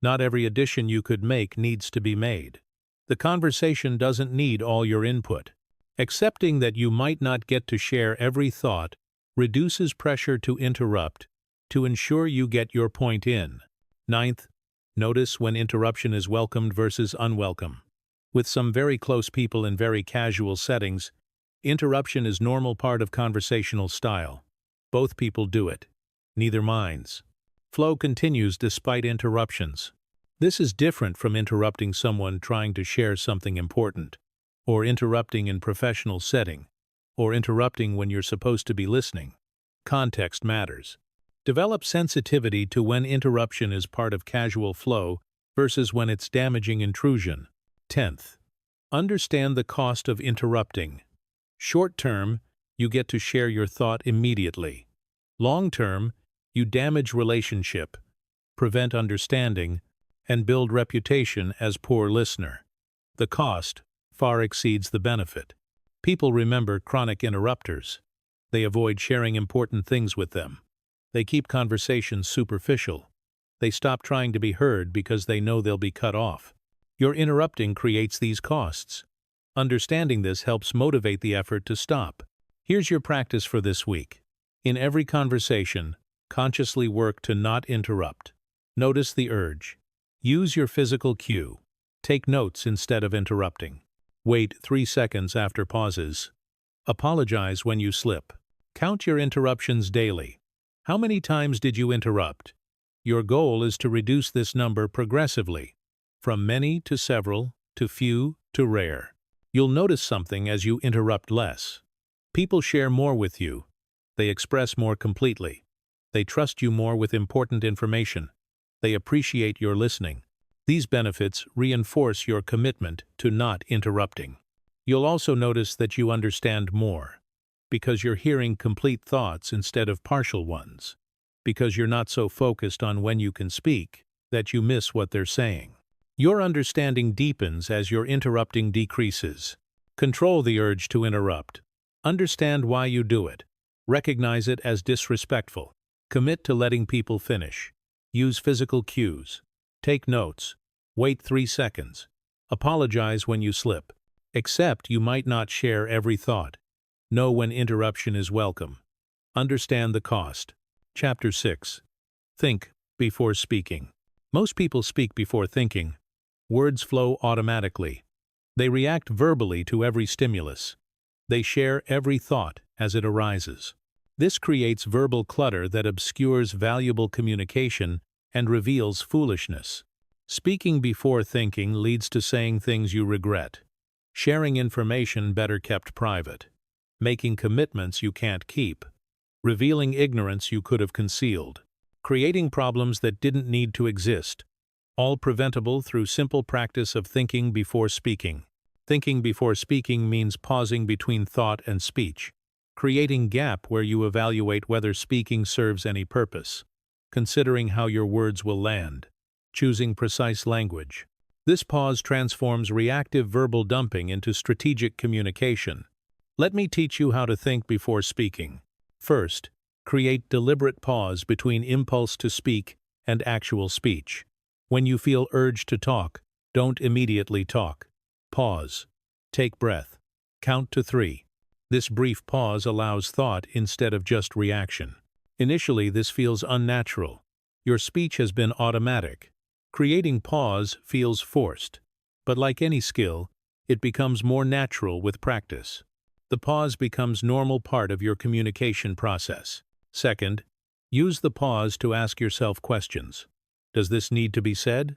Not every addition you could make needs to be made. The conversation doesn't need all your input. Accepting that you might not get to share every thought reduces pressure to interrupt to ensure you get your point in. Ninth, notice when interruption is welcomed versus unwelcome. With some very close people in very casual settings, interruption is normal part of conversational style. Both people do it. Neither minds. Flow continues despite interruptions. This is different from interrupting someone trying to share something important, or interrupting in professional setting, or interrupting when you're supposed to be listening. Context matters. Develop sensitivity to when interruption is part of casual flow versus when it's damaging intrusion. 10th, understand the cost of interrupting. Short term, you get to share your thought immediately. Long term, you damage relationship, prevent understanding, and build reputation as poor listener. The cost far exceeds the benefit. People remember chronic interrupters. They avoid sharing important things with them. They keep conversations superficial. They stop trying to be heard because they know they'll be cut off. Your interrupting creates these costs. Understanding this helps motivate the effort to stop. Here's your practice for this week. In every conversation, consciously work to not interrupt. Notice the urge. Use your physical cue. Take notes instead of interrupting. Wait 3 seconds after pauses. Apologize when you slip. Count your interruptions daily. How many times did you interrupt? Your goal is to reduce this number progressively, from many to several, to few to rare. You'll notice something as you interrupt less. People share more with you. They express more completely. They trust you more with important information. They appreciate your listening. These benefits reinforce your commitment to not interrupting. You'll also notice that you understand more, because you're hearing complete thoughts instead of partial ones, because you're not so focused on when you can speak that you miss what they're saying. Your understanding deepens as your interrupting decreases. Control the urge to interrupt. Understand why you do it. Recognize it as disrespectful. Commit to letting people finish. Use physical cues. Take notes. Wait 3 seconds. Apologize when you slip. Accept you might not share every thought. Know when interruption is welcome. Understand the cost. Chapter 6. Think before speaking. Most people speak before thinking. Words flow automatically. They react verbally to every stimulus. They share every thought as it arises. This creates verbal clutter that obscures valuable communication and reveals foolishness. Speaking before thinking leads to saying things you regret, sharing information better kept private, making commitments you can't keep, revealing ignorance you could have concealed, creating problems that didn't need to exist, all preventable through simple practice of thinking before speaking. Thinking before speaking means pausing between thought and speech, creating gap where you evaluate whether speaking serves any purpose, considering how your words will land, choosing precise language. This pause transforms reactive verbal dumping into strategic communication. Let me teach you how to think before speaking. First, create deliberate pause between impulse to speak and actual speech. When you feel urged to talk, don't immediately talk. Pause. Take breath. Count to 3. This brief pause allows thought instead of just reaction. Initially, this feels unnatural. Your speech has been automatic. Creating pause feels forced. But like any skill, it becomes more natural with practice. The pause becomes a normal part of your communication process. Second, use the pause to ask yourself questions. Does this need to be said?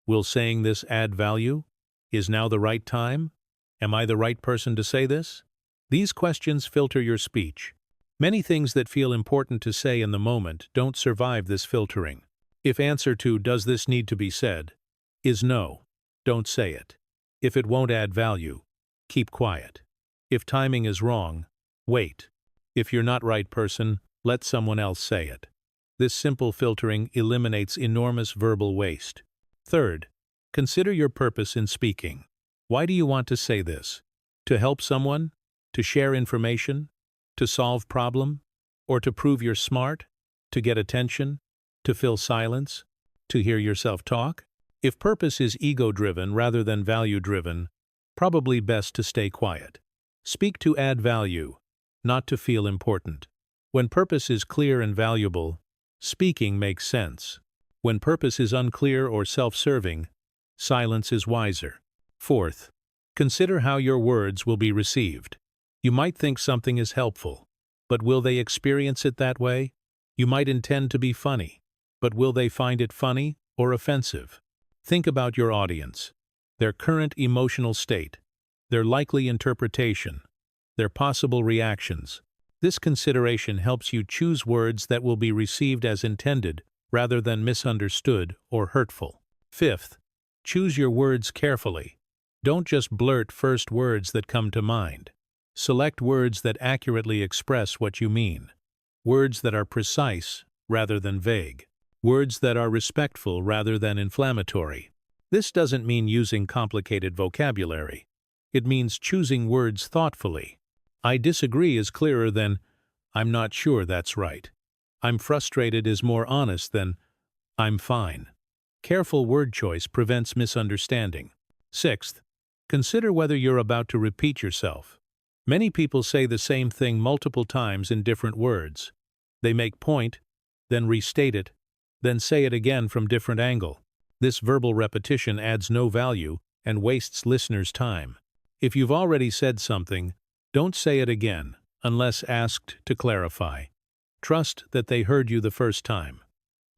Will saying this add value? Is now the right time? Am I the right person to say this? These questions filter your speech. Many things that feel important to say in the moment don't survive this filtering. If answer to "does this need to be said" is no, don't say it. If it won't add value, keep quiet. If timing is wrong, wait. If you're not right person, let someone else say it. This simple filtering eliminates enormous verbal waste. Third, consider your purpose in speaking. Why do you want to say this? To help someone? To share information? To solve problem? Or to prove you're smart? To get attention? To fill silence? To hear yourself talk? If purpose is ego-driven rather than value-driven, probably best to stay quiet. Speak to add value, not to feel important. When purpose is clear and valuable, speaking makes sense. When purpose is unclear or self-serving, silence is wiser. Fourth, consider how your words will be received. You might think something is helpful, but will they experience it that way? You might intend to be funny, but will they find it funny or offensive? Think about your audience, their current emotional state, their likely interpretation, their possible reactions. This consideration helps you choose words that will be received as intended rather than misunderstood or hurtful. Fifth, choose your words carefully. Don't just blurt first words that come to mind. Select words that accurately express what you mean. Words that are precise rather than vague. Words that are respectful rather than inflammatory. This doesn't mean using complicated vocabulary. It means choosing words thoughtfully. "I disagree" is clearer than "I'm not sure that's right." "I'm frustrated" is more honest than "I'm fine." Careful word choice prevents misunderstanding. Sixth, consider whether you're about to repeat yourself. Many people say the same thing multiple times in different words. They make point, then restate it, then say it again from different angle. This verbal repetition adds no value and wastes listeners' time. If you've already said something, don't say it again, unless asked to clarify. Trust that they heard you the first time.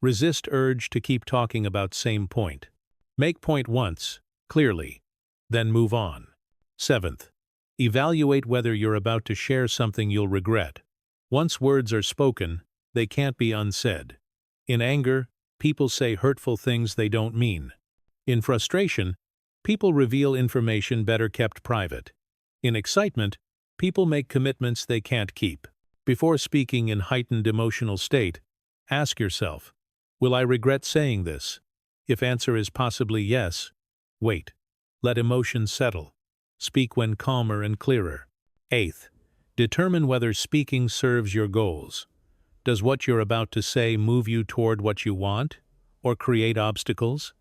Resist urge to keep talking about same point. Make point once, clearly, then move on. Seventh, evaluate whether you're about to share something you'll regret. Once words are spoken, they can't be unsaid. In anger, people say hurtful things they don't mean. In frustration, people reveal information better kept private. In excitement, people make commitments they can't keep. Before speaking in heightened emotional state, ask yourself, will I regret saying this? If answer is possibly yes, wait. Let emotions settle. Speak when calmer and clearer. Eighth, determine whether speaking serves your goals. Does what you're about to say move you toward what you want, or create obstacles?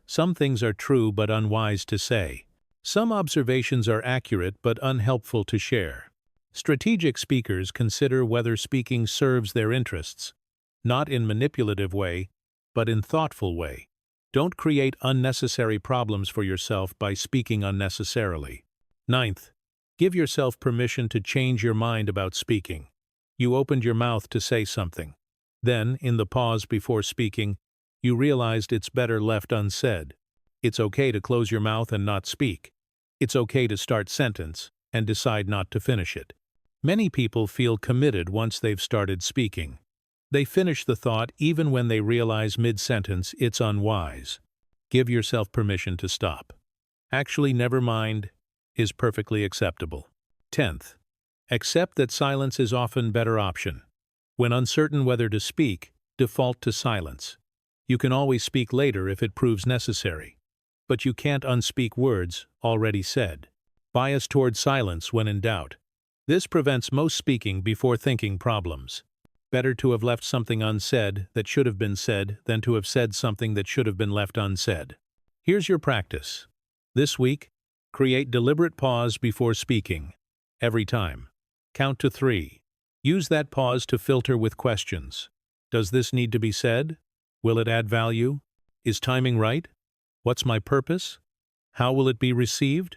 Some things are true but unwise to say. Some observations are accurate but unhelpful to share. Strategic speakers consider whether speaking serves their interests, not in manipulative way, but in thoughtful way. Don't create unnecessary problems for yourself by speaking unnecessarily. Ninth, give yourself permission to change your mind about speaking. You opened your mouth to say something. Then, in the pause before speaking, you realized it's better left unsaid. It's okay to close your mouth and not speak. It's okay to start sentence and decide not to finish it. Many people feel committed once they've started speaking. They finish the thought even when they realize mid-sentence it's unwise. Give yourself permission to stop. Actually, never mind is perfectly acceptable. 10th, accept that silence is often better option. When uncertain whether to speak, default to silence. You can always speak later if it proves necessary. But you can't unspeak words already said. Bias toward silence when in doubt. This prevents most speaking before thinking problems. Better to have left something unsaid that should have been said than to have said something that should have been left unsaid. Here's your practice. This week, create deliberate pause before speaking. Every time. Count to 3. Use that pause to filter with questions. Does this need to be said? Will it add value? Is timing right? What's my purpose? How will it be received?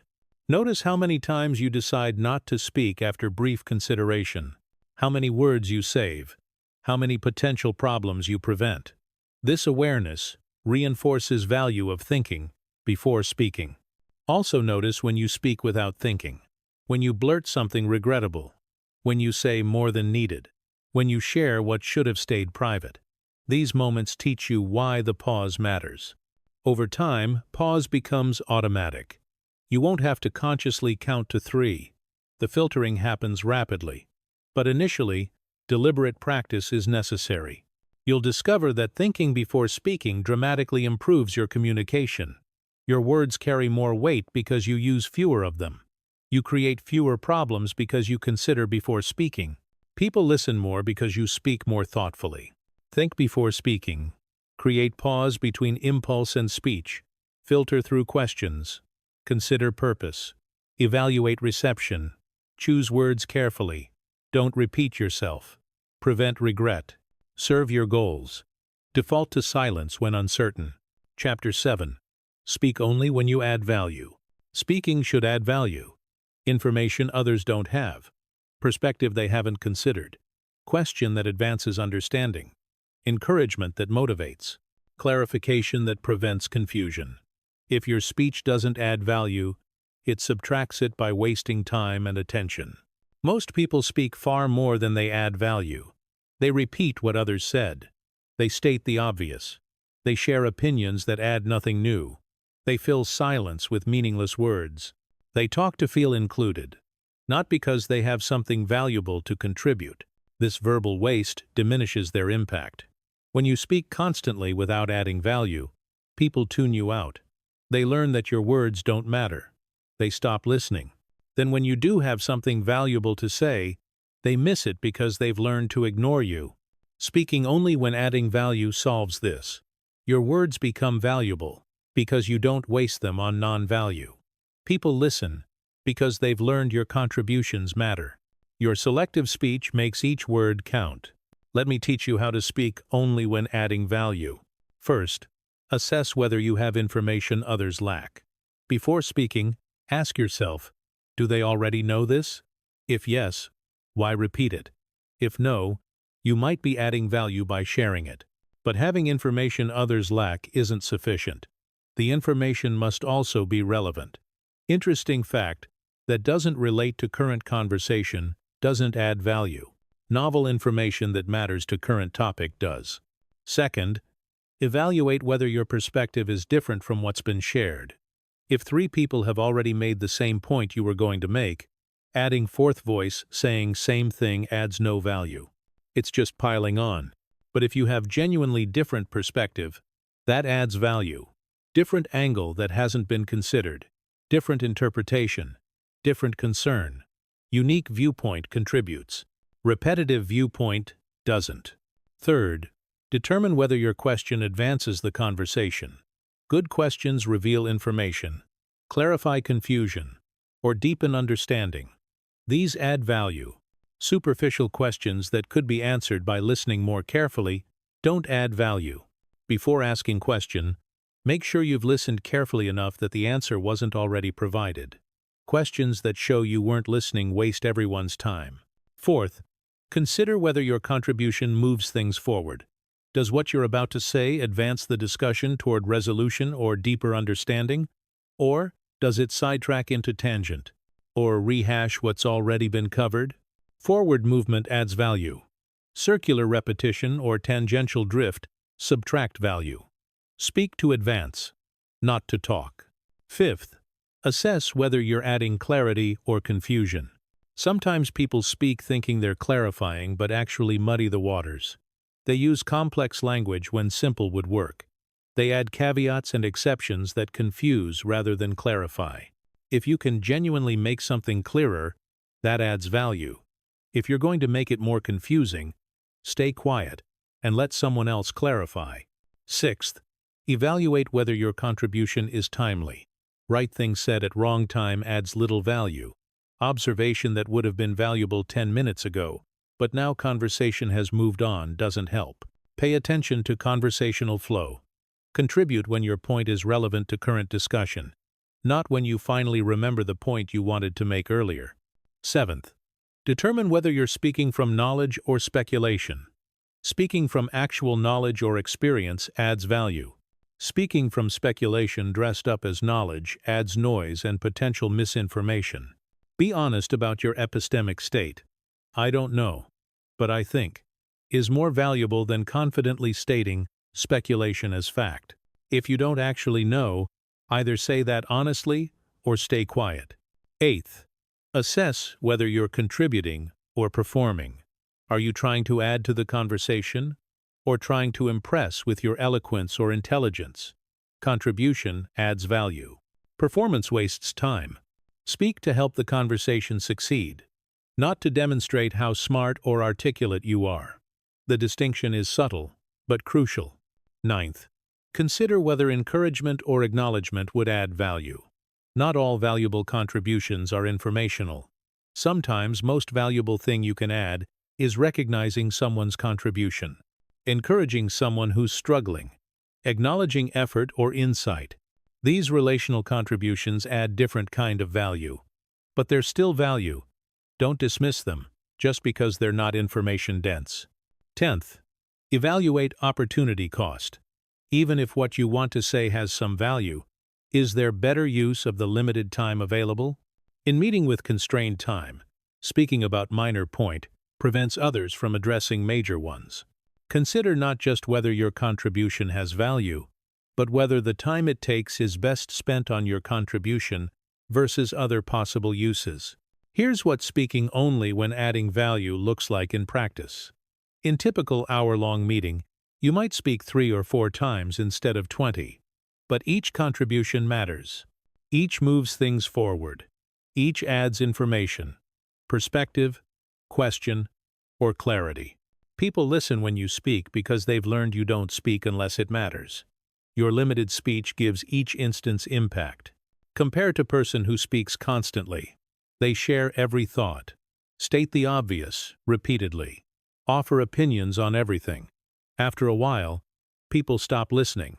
Notice how many times you decide not to speak after brief consideration. How many words you save. How many potential problems you prevent. This awareness reinforces value of thinking before speaking. Also notice when you speak without thinking. When you blurt something regrettable. When you say more than needed. When you share what should have stayed private. These moments teach you why the pause matters. Over time, pause becomes automatic. You won't have to consciously count to 3. The filtering happens rapidly. But initially, deliberate practice is necessary. You'll discover that thinking before speaking dramatically improves your communication. Your words carry more weight because you use fewer of them. You create fewer problems because you consider before speaking. People listen more because you speak more thoughtfully. Think before speaking. Create pause between impulse and speech. Filter through questions. Consider purpose. Evaluate reception. Choose words carefully. Don't repeat yourself. Prevent regret. Serve your goals. Default to silence when uncertain. Chapter 7. Speak only when you add value. Speaking should add value. Information others don't have. Perspective they haven't considered. Question that advances understanding. Encouragement that motivates. Clarification that prevents confusion. If your speech doesn't add value, it subtracts it by wasting time and attention. Most people speak far more than they add value. They repeat what others said. They state the obvious. They share opinions that add nothing new. They fill silence with meaningless words. They talk to feel included, not because they have something valuable to contribute. This verbal waste diminishes their impact. When you speak constantly without adding value, people tune you out. They learn that your words don't matter. They stop listening. Then when you do have something valuable to say, they miss it because they've learned to ignore you. Speaking only when adding value solves this. Your words become valuable because you don't waste them on non-value. People listen because they've learned your contributions matter. Your selective speech makes each word count. Let me teach you how to speak only when adding value. First, assess whether you have information others lack. Before speaking, ask yourself, do they already know this? If yes, why repeat it? If no, you might be adding value by sharing it. But having information others lack isn't sufficient. The information must also be relevant. Interesting fact that doesn't relate to current conversation doesn't add value. Novel information that matters to current topic does. Second, evaluate whether your perspective is different from what's been shared. If 3 people have already made the same point you were going to make, adding fourth voice saying same thing adds no value. It's just piling on. But if you have genuinely different perspective, that adds value. Different angle that hasn't been considered. Different interpretation. Different concern. Unique viewpoint contributes. Repetitive viewpoint doesn't. Third, determine whether your question advances the conversation. Good questions reveal information, clarify confusion, or deepen understanding. These add value. Superficial questions that could be answered by listening more carefully don't add value. Before asking question, make sure you've listened carefully enough that the answer wasn't already provided. Questions that show you weren't listening waste everyone's time. Fourth, consider whether your contribution moves things forward. Does what you're about to say advance the discussion toward resolution or deeper understanding? Or does it sidetrack into tangent? Or rehash what's already been covered? Forward movement adds value. Circular repetition or tangential drift subtract value. Speak to advance, not to talk. Fifth, assess whether you're adding clarity or confusion. Sometimes people speak thinking they're clarifying but actually muddy the waters. They use complex language when simple would work. They add caveats and exceptions that confuse rather than clarify. If you can genuinely make something clearer, that adds value. If you're going to make it more confusing, stay quiet and let someone else clarify. Sixth, evaluate whether your contribution is timely. Right thing said at wrong time adds little value. Observation that would have been valuable 10 minutes ago, but now conversation has moved on, doesn't help. Pay attention to conversational flow. Contribute when your point is relevant to current discussion, not when you finally remember the point you wanted to make earlier. Seventh, determine whether you're speaking from knowledge or speculation. Speaking from actual knowledge or experience adds value. Speaking from speculation dressed up as knowledge adds noise and potential misinformation. Be honest about your epistemic state. I don't know, but I think, is more valuable than confidently stating speculation as fact. If you don't actually know, either say that honestly or stay quiet. Eighth, assess whether you're contributing or performing. Are you trying to add to the conversation or trying to impress with your eloquence or intelligence? Contribution adds value. Performance wastes time. Speak to help the conversation succeed, not to demonstrate how smart or articulate you are. The distinction is subtle, but crucial. Ninth, consider whether encouragement or acknowledgement would add value. Not all valuable contributions are informational. Sometimes most valuable thing you can add is recognizing someone's contribution, encouraging someone who's struggling, acknowledging effort or insight. These relational contributions add different kind of value, but they're still value. Don't dismiss them just because they're not information dense. 10th, evaluate opportunity cost. Even if what you want to say has some value, is there better use of the limited time available? In meeting with constrained time, speaking about minor point prevents others from addressing major ones. Consider not just whether your contribution has value, but whether the time it takes is best spent on your contribution versus other possible uses. Here's what speaking only when adding value looks like in practice. In typical hour-long meeting, you might speak 3 or 4 times instead of 20. But each contribution matters. Each moves things forward. Each adds information, perspective, question, or clarity. People listen when you speak because they've learned you don't speak unless it matters. Your limited speech gives each instance impact. Compare to person who speaks constantly. They share every thought, state the obvious repeatedly, offer opinions on everything. After a while, people stop listening.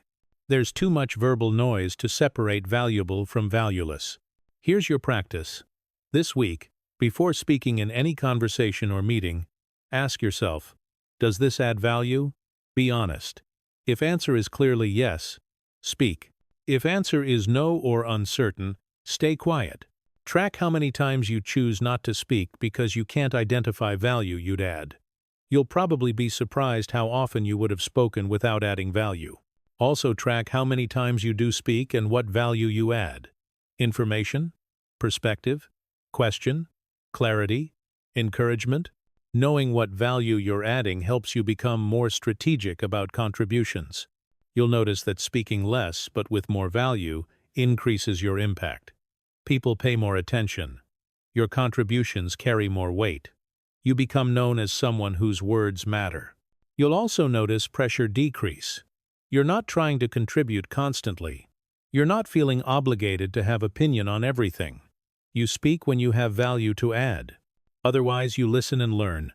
There's too much verbal noise to separate valuable from valueless. Here's your practice. This week, before speaking in any conversation or meeting, ask yourself, does this add value? Be honest. If answer is clearly yes, speak. If answer is no or uncertain, stay quiet. Track how many times you choose not to speak because you can't identify value you'd add. You'll probably be surprised how often you would have spoken without adding value. Also track how many times you do speak and what value you add. Information, perspective, question, clarity, encouragement. Knowing what value you're adding helps you become more strategic about contributions. You'll notice that speaking less but with more value increases your impact. People pay more attention. Your contributions carry more weight. You become known as someone whose words matter. You'll also notice pressure decrease. You're not trying to contribute constantly. You're not feeling obligated to have opinion on everything. You speak when you have value to add. Otherwise, you listen and learn.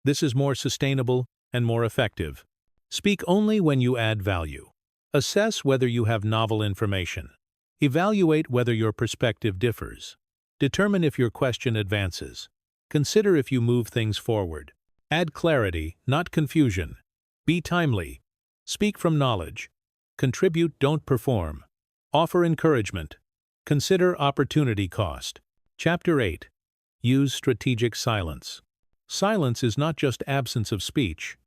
This is more sustainable and more effective. Speak only when you add value. Assess whether you have novel information. Evaluate whether your perspective differs. Determine if your question advances. Consider if you move things forward. Add clarity, not confusion. Be timely. Speak from knowledge. Contribute, don't perform. Offer encouragement. Consider opportunity cost. Chapter 8. Use strategic silence. Silence is not just absence of speech.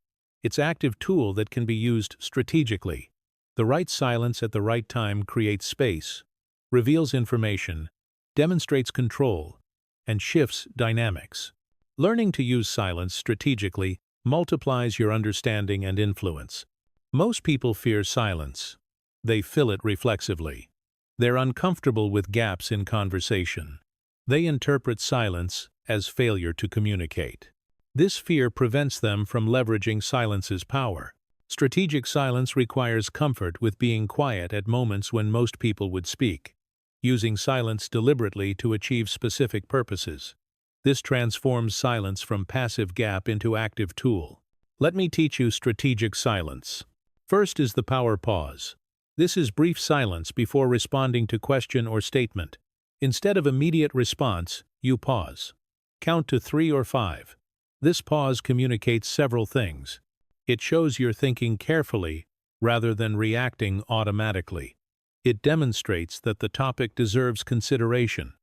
It's an active tool that can be used strategically. The right silence at the right time creates space, reveals information, demonstrates control, and shifts dynamics. Learning to use silence strategically multiplies your understanding and influence. Most people fear silence. They fill it reflexively. They're uncomfortable with gaps in conversation. They interpret silence as failure to communicate. This fear prevents them from leveraging silence's power. Strategic silence requires comfort with being quiet at moments when most people would speak, using silence deliberately to achieve specific purposes. This transforms silence from passive gap into active tool. Let me teach you strategic silence. First is the power pause. This is brief silence before responding to question or statement. Instead of immediate response, you pause. Count to 3 or 5. This pause communicates several things. It shows you're thinking carefully rather than reacting automatically. It demonstrates that the topic deserves consideration.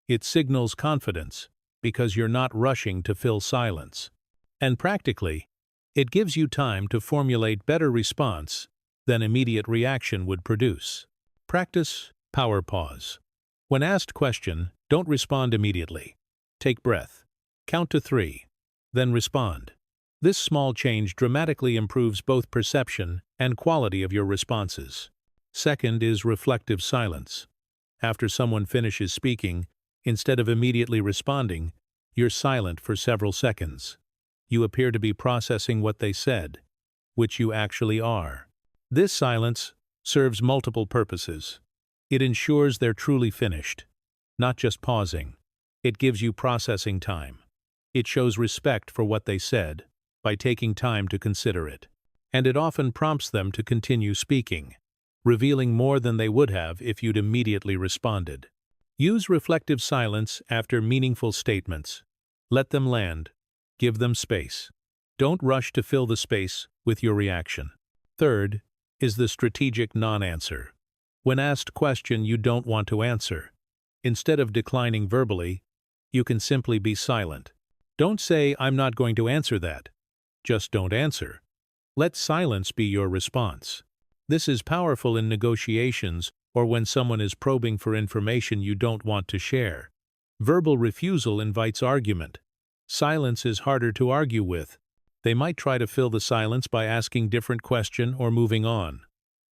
It signals confidence because you're not rushing to fill silence. And practically, it gives you time to formulate better response than immediate reaction would produce. Practice power pause. When asked question, don't respond immediately. Take breath. Count to 3. Then respond. This small change dramatically improves both perception and quality of your responses. Second is reflective silence. After someone finishes speaking, instead of immediately responding, you're silent for several seconds. You appear to be processing what they said, which you actually are. This silence serves multiple purposes. It ensures they're truly finished, not just pausing. It gives you processing time. It shows respect for what they said by taking time to consider it. And it often prompts them to continue speaking, revealing more than they would have if you'd immediately responded. Use reflective silence after meaningful statements. Let them land. Give them space. Don't rush to fill the space with your reaction. Third is the strategic non-answer. When asked question you don't want to answer, instead of declining verbally, you can simply be silent. Don't say, "I'm not going to answer that." Just don't answer. Let silence be your response. This is powerful in negotiations or when someone is probing for information you don't want to share. Verbal refusal invites argument. Silence is harder to argue with. They might try to fill the silence by asking different question or moving on.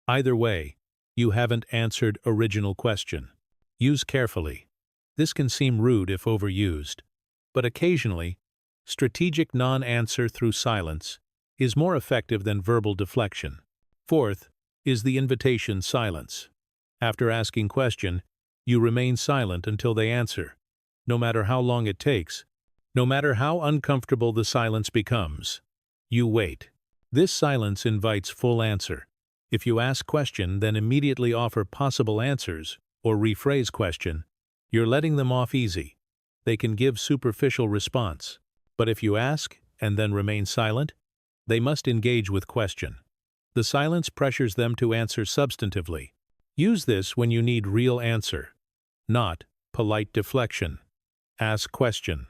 Either way, you haven't answered original question. Use carefully. This can seem rude if overused, but occasionally, strategic non-answer through silence is more effective than verbal deflection. Fourth is the invitation silence. After asking question, you remain silent until they answer. No matter how long it takes, no matter how uncomfortable the silence becomes, you wait. This silence invites full answer. If you ask question, then immediately offer possible answers or rephrase question, you're letting them off easy. They can give superficial response. But if you ask and then remain silent, they must engage with question. The silence pressures them to answer substantively. Use this when you need real answer, not polite deflection. Ask question,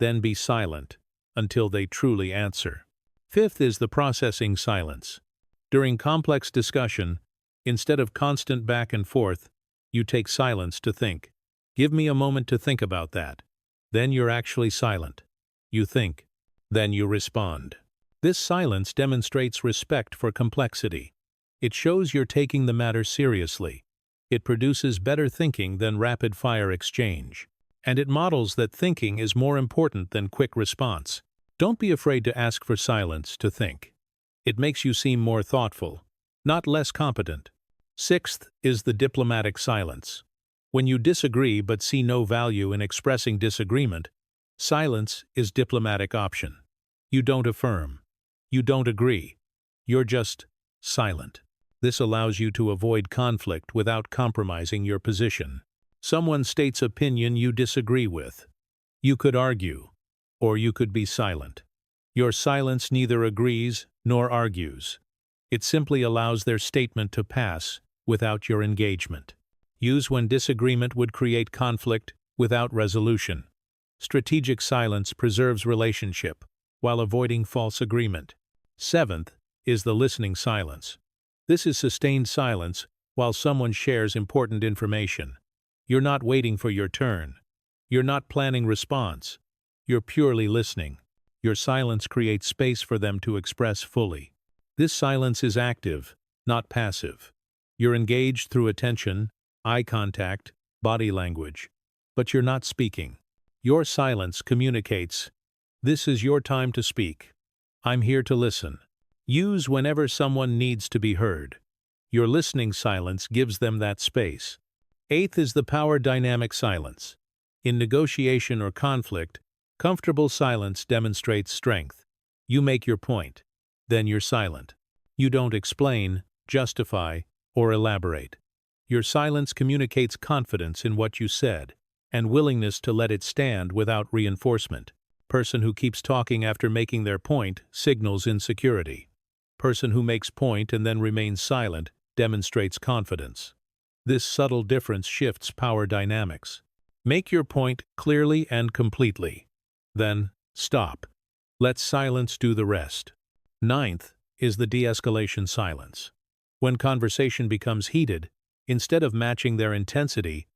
then be silent until they truly answer. Fifth is the processing silence. During complex discussion, instead of constant back and forth, you take silence to think. Give me a moment to think about that. Then you're actually silent. You think. Then you respond. This silence demonstrates respect for complexity. It shows you're taking the matter seriously. It produces better thinking than rapid-fire exchange. And it models that thinking is more important than quick response. Don't be afraid to ask for silence to think. It makes you seem more thoughtful, not less competent. Sixth is the diplomatic silence. When you disagree but see no value in expressing disagreement, silence is diplomatic option. You don't affirm. You don't agree. You're just silent. This allows you to avoid conflict without compromising your position. Someone states opinion you disagree with. You could argue, or you could be silent. Your silence neither agrees nor argues. It simply allows their statement to pass without your engagement. Use when disagreement would create conflict without resolution. Strategic silence preserves relationship while avoiding false agreement. Seventh is the listening silence. This is sustained silence while someone shares important information. You're not waiting for your turn. You're not planning response. You're purely listening. Your silence creates space for them to express fully. This silence is active, not passive. You're engaged through attention, eye contact, body language. But you're not speaking. Your silence communicates, "This is your time to speak. I'm here to listen." Use whenever someone needs to be heard. Your listening silence gives them that space. Eighth is the power dynamic silence. In negotiation or conflict, comfortable silence demonstrates strength. You make your point. Then you're silent. You don't explain, justify, or elaborate. Your silence communicates confidence in what you said, and willingness to let it stand without reinforcement. Person who keeps talking after making their point signals insecurity. Person who makes point and then remains silent demonstrates confidence. This subtle difference shifts power dynamics. Make your point clearly and completely. Then, stop. Let silence do the rest. Ninth is the de-escalation silence. When conversation becomes heated, instead of matching their intensity,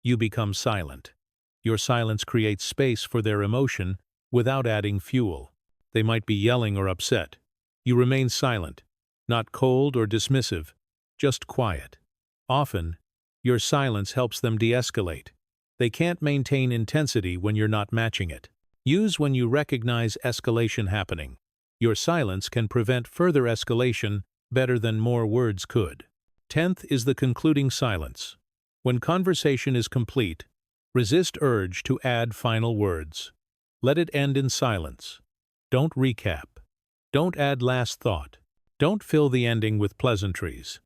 you become silent. Your silence creates space for their emotion without adding fuel. They might be yelling or upset. You remain silent, not cold or dismissive, just quiet. Often, your silence helps them de-escalate. They can't maintain intensity when you're not matching it. Use when you recognize escalation happening. Your silence can prevent further escalation better than more words could. 10th is the concluding silence. When conversation is complete, resist urge to add final words. Let it end in silence. Don't recap. Don't add last thought. Don't fill the ending with pleasantries.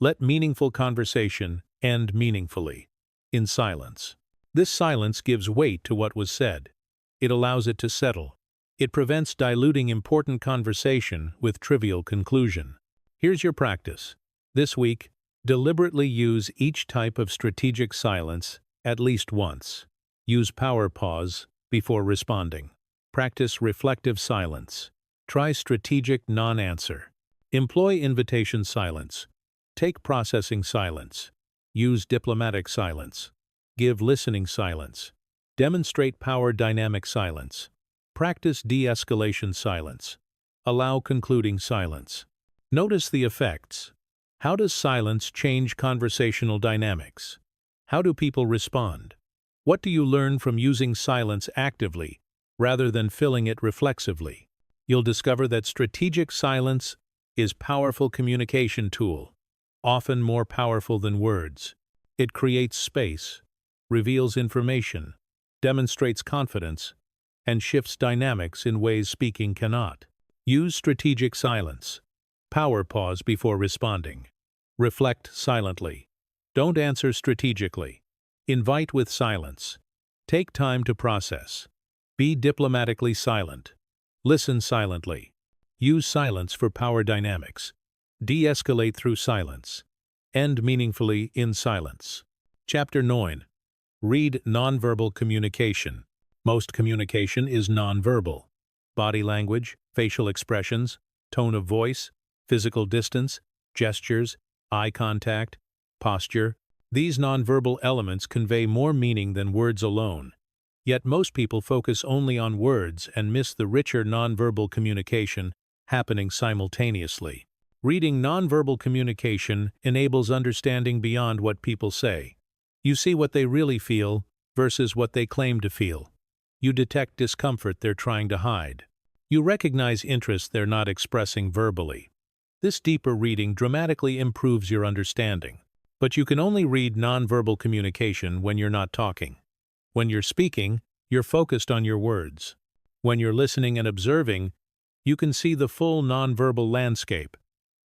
Let meaningful conversation end meaningfully, in silence. This silence gives weight to what was said. It allows it to settle. It prevents diluting important conversation with trivial conclusion. Here's your practice. This week, deliberately use each type of strategic silence at least once. Use power pause before responding. Practice reflective silence. Try strategic non-answer. Employ invitation silence. Take processing silence. Use diplomatic silence. Give listening silence. Demonstrate power dynamic silence. Practice de-escalation silence. Allow concluding silence. Notice the effects. How does silence change conversational dynamics? How do people respond? What do you learn from using silence actively rather than filling it reflexively? You'll discover that strategic silence is a powerful communication tool, often more powerful than words. It creates space, reveals information, demonstrates confidence, and shifts dynamics in ways speaking cannot. Use strategic silence. Power pause before responding. Reflect silently. Don't answer strategically. Invite with silence. Take time to process. Be diplomatically silent. Listen silently. Use silence for power dynamics. De-escalate through silence. End meaningfully in silence. Chapter 9. Read nonverbal communication. Most communication is nonverbal. Body language, facial expressions, tone of voice, physical distance, gestures, eye contact, posture. These nonverbal elements convey more meaning than words alone. Yet most people focus only on words and miss the richer nonverbal communication happening simultaneously. Reading nonverbal communication enables understanding beyond what people say. You see what they really feel versus what they claim to feel. You detect discomfort they're trying to hide. You recognize interest they're not expressing verbally. This deeper reading dramatically improves your understanding. But you can only read nonverbal communication when you're not talking. When you're speaking, you're focused on your words. When you're listening and observing, you can see the full nonverbal landscape.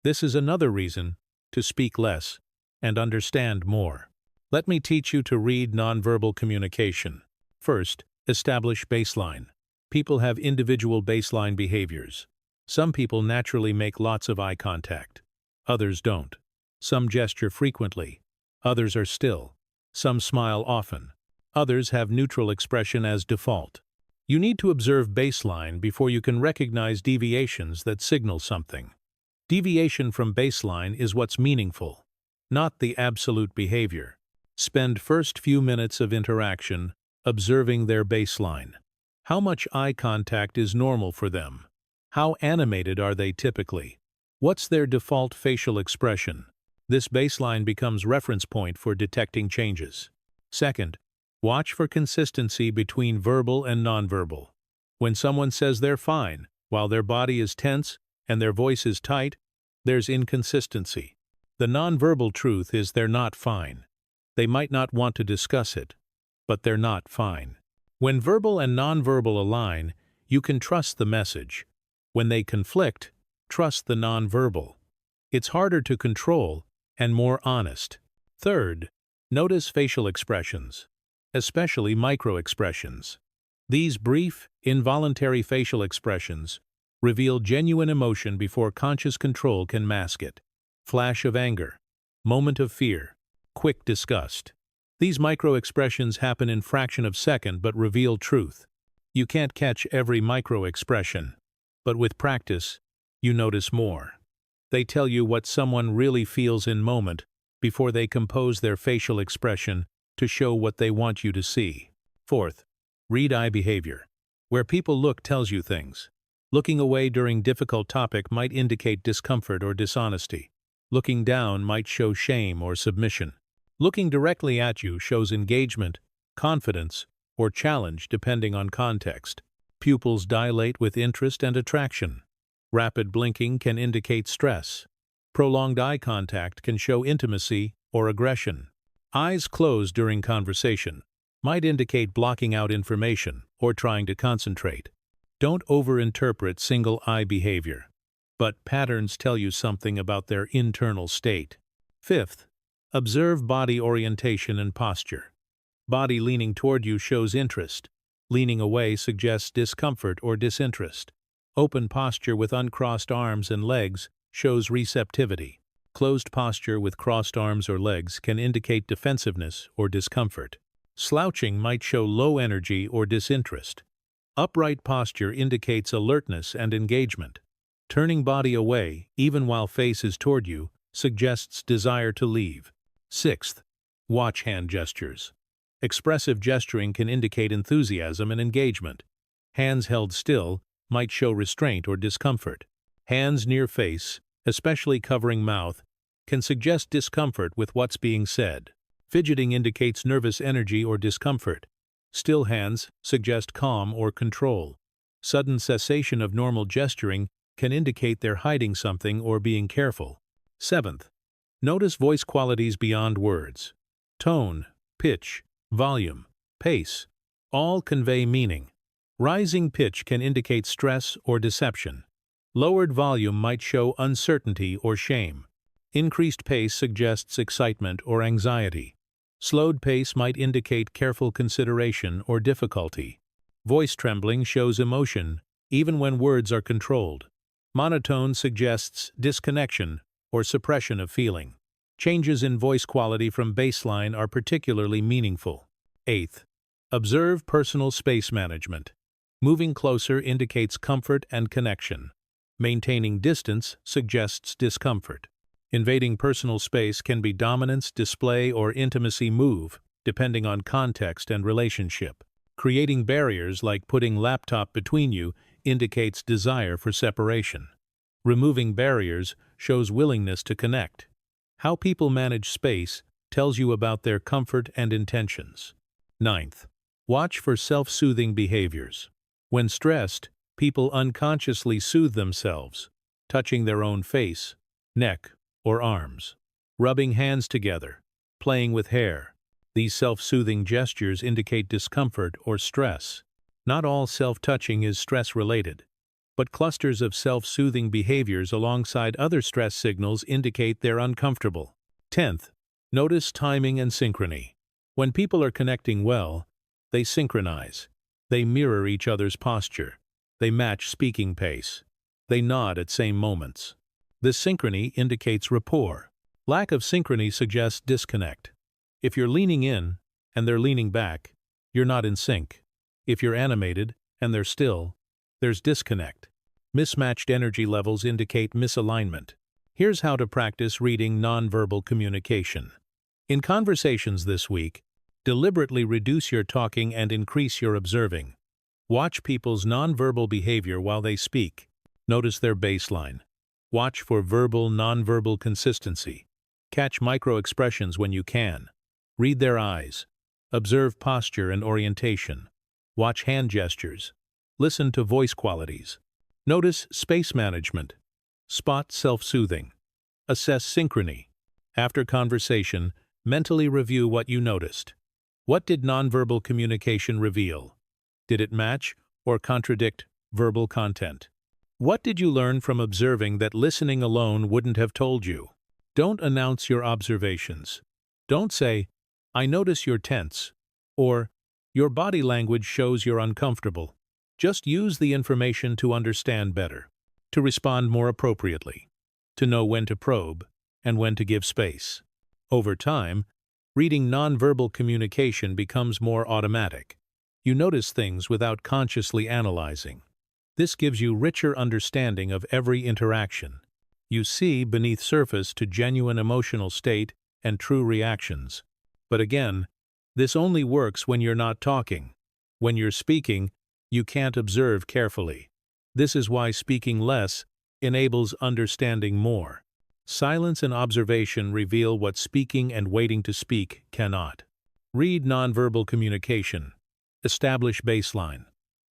This is another reason to speak less and understand more. Let me teach you to read nonverbal communication. First, establish baseline. People have individual baseline behaviors. Some people naturally make lots of eye contact. Others don't. Some gesture frequently. Others are still. Some smile often. Others have neutral expression as default. You need to observe baseline before you can recognize deviations that signal something. Deviation from baseline is what's meaningful, not the absolute behavior. Spend first few minutes of interaction observing their baseline. How much eye contact is normal for them? How animated are they typically? What's their default facial expression? This baseline becomes reference point for detecting changes. Second, watch for consistency between verbal and nonverbal. When someone says they're fine, while their body is tense and their voice is tight, there's inconsistency. The nonverbal truth is they're not fine. They might not want to discuss it, but they're not fine. When verbal and nonverbal align, you can trust the message. When they conflict, trust the nonverbal. It's harder to control and more honest. Third, notice facial expressions, especially micro-expressions. These brief, involuntary facial expressions reveal genuine emotion before conscious control can mask it. Flash of anger, moment of fear, quick disgust. These micro-expressions happen in fraction of second but reveal truth. You can't catch every micro-expression, but with practice, you notice more. They tell you what someone really feels in moment before they compose their facial expression to show what they want you to see. Fourth, read eye behavior. Where people look tells you things. Looking away during difficult topic might indicate discomfort or dishonesty. Looking down might show shame or submission. Looking directly at you shows engagement, confidence, or challenge depending on context. Pupils dilate with interest and attraction. Rapid blinking can indicate stress. Prolonged eye contact can show intimacy or aggression. Eyes closed during conversation might indicate blocking out information or trying to concentrate. Don't overinterpret single eye behavior, but patterns tell you something about their internal state. Fifth, observe body orientation and posture. Body leaning toward you shows interest. Leaning away suggests discomfort or disinterest. Open posture with uncrossed arms and legs shows receptivity. Closed posture with crossed arms or legs can indicate defensiveness or discomfort. Slouching might show low energy or disinterest. Upright posture indicates alertness and engagement. Turning body away, even while face is toward you, suggests desire to leave. Sixth, watch hand gestures. Expressive gesturing can indicate enthusiasm and engagement. Hands held still might show restraint or discomfort. Hands near face, especially covering mouth, can suggest discomfort with what's being said. Fidgeting indicates nervous energy or discomfort. Still hands suggest calm or control. Sudden cessation of normal gesturing can indicate they're hiding something or being careful. Seventh, notice voice qualities beyond words. Tone, pitch, volume, pace, all convey meaning. Rising pitch can indicate stress or deception. Lowered volume might show uncertainty or shame. Increased pace suggests excitement or anxiety. Slowed pace might indicate careful consideration or difficulty. Voice trembling shows emotion, even when words are controlled. Monotone suggests disconnection or suppression of feeling. Changes in voice quality from baseline are particularly meaningful. Eighth, observe personal space management. Moving closer indicates comfort and connection. Maintaining distance suggests discomfort. Invading personal space can be dominance, display, or intimacy move, depending on context and relationship. Creating barriers like putting laptop between you indicates desire for separation. Removing barriers shows willingness to connect. How people manage space tells you about their comfort and intentions. Ninth, watch for self-soothing behaviors. When stressed, people unconsciously soothe themselves, touching their own face, neck, or arms. rubbing hands together, playing with hair. These self-soothing gestures indicate discomfort or stress. Not all self-touching is stress-related, but clusters of self-soothing behaviors alongside other stress signals indicate they're uncomfortable. 10th, notice timing and synchrony. When people are connecting well, they synchronize. They mirror each other's posture. They match speaking pace. They nod at same moments. This synchrony indicates rapport. Lack of synchrony suggests disconnect. If you're leaning in and they're leaning back, you're not in sync. If you're animated and they're still, there's disconnect. Mismatched energy levels indicate misalignment. Here's how to practice reading nonverbal communication. In conversations this week, deliberately reduce your talking and increase your observing. Watch people's nonverbal behavior while they speak. Notice their baseline. Watch for verbal-nonverbal consistency. Catch micro-expressions when you can. Read their eyes. Observe posture and orientation. Watch hand gestures. Listen to voice qualities. Notice space management. Spot self-soothing. Assess synchrony. After conversation, mentally review what you noticed. What did nonverbal communication reveal? Did it match or contradict verbal content? What did you learn from observing that listening alone wouldn't have told you? Don't announce your observations. Don't say, "I notice you're tense," or "Your body language shows you're uncomfortable." Just use the information to understand better, to respond more appropriately, to know when to probe and when to give space. Over time, reading nonverbal communication becomes more automatic. You notice things without consciously analyzing. This gives you richer understanding of every interaction. You see beneath surface to genuine emotional state and true reactions. But again, this only works when you're not talking. When you're speaking, you can't observe carefully. This is why speaking less enables understanding more. Silence and observation reveal what speaking and waiting to speak cannot. Read nonverbal communication. Establish baseline.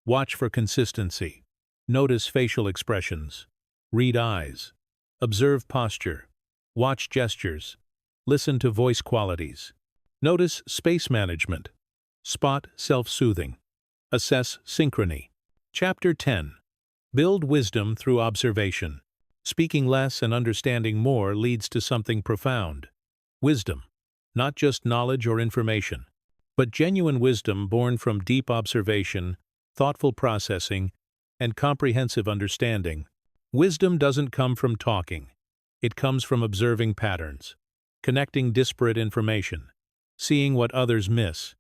Watch for consistency. Notice facial expressions. Read eyes. Observe posture. Watch gestures. Listen to voice qualities. Notice space management. Spot self-soothing. Assess synchrony. Chapter 10. Build wisdom through observation. Speaking less and understanding more leads to something profound. Wisdom. Not just knowledge or information, but genuine wisdom born from deep observation, thoughtful processing, and comprehensive understanding. Wisdom doesn't come from talking. It comes from observing patterns, connecting disparate information, seeing what others miss,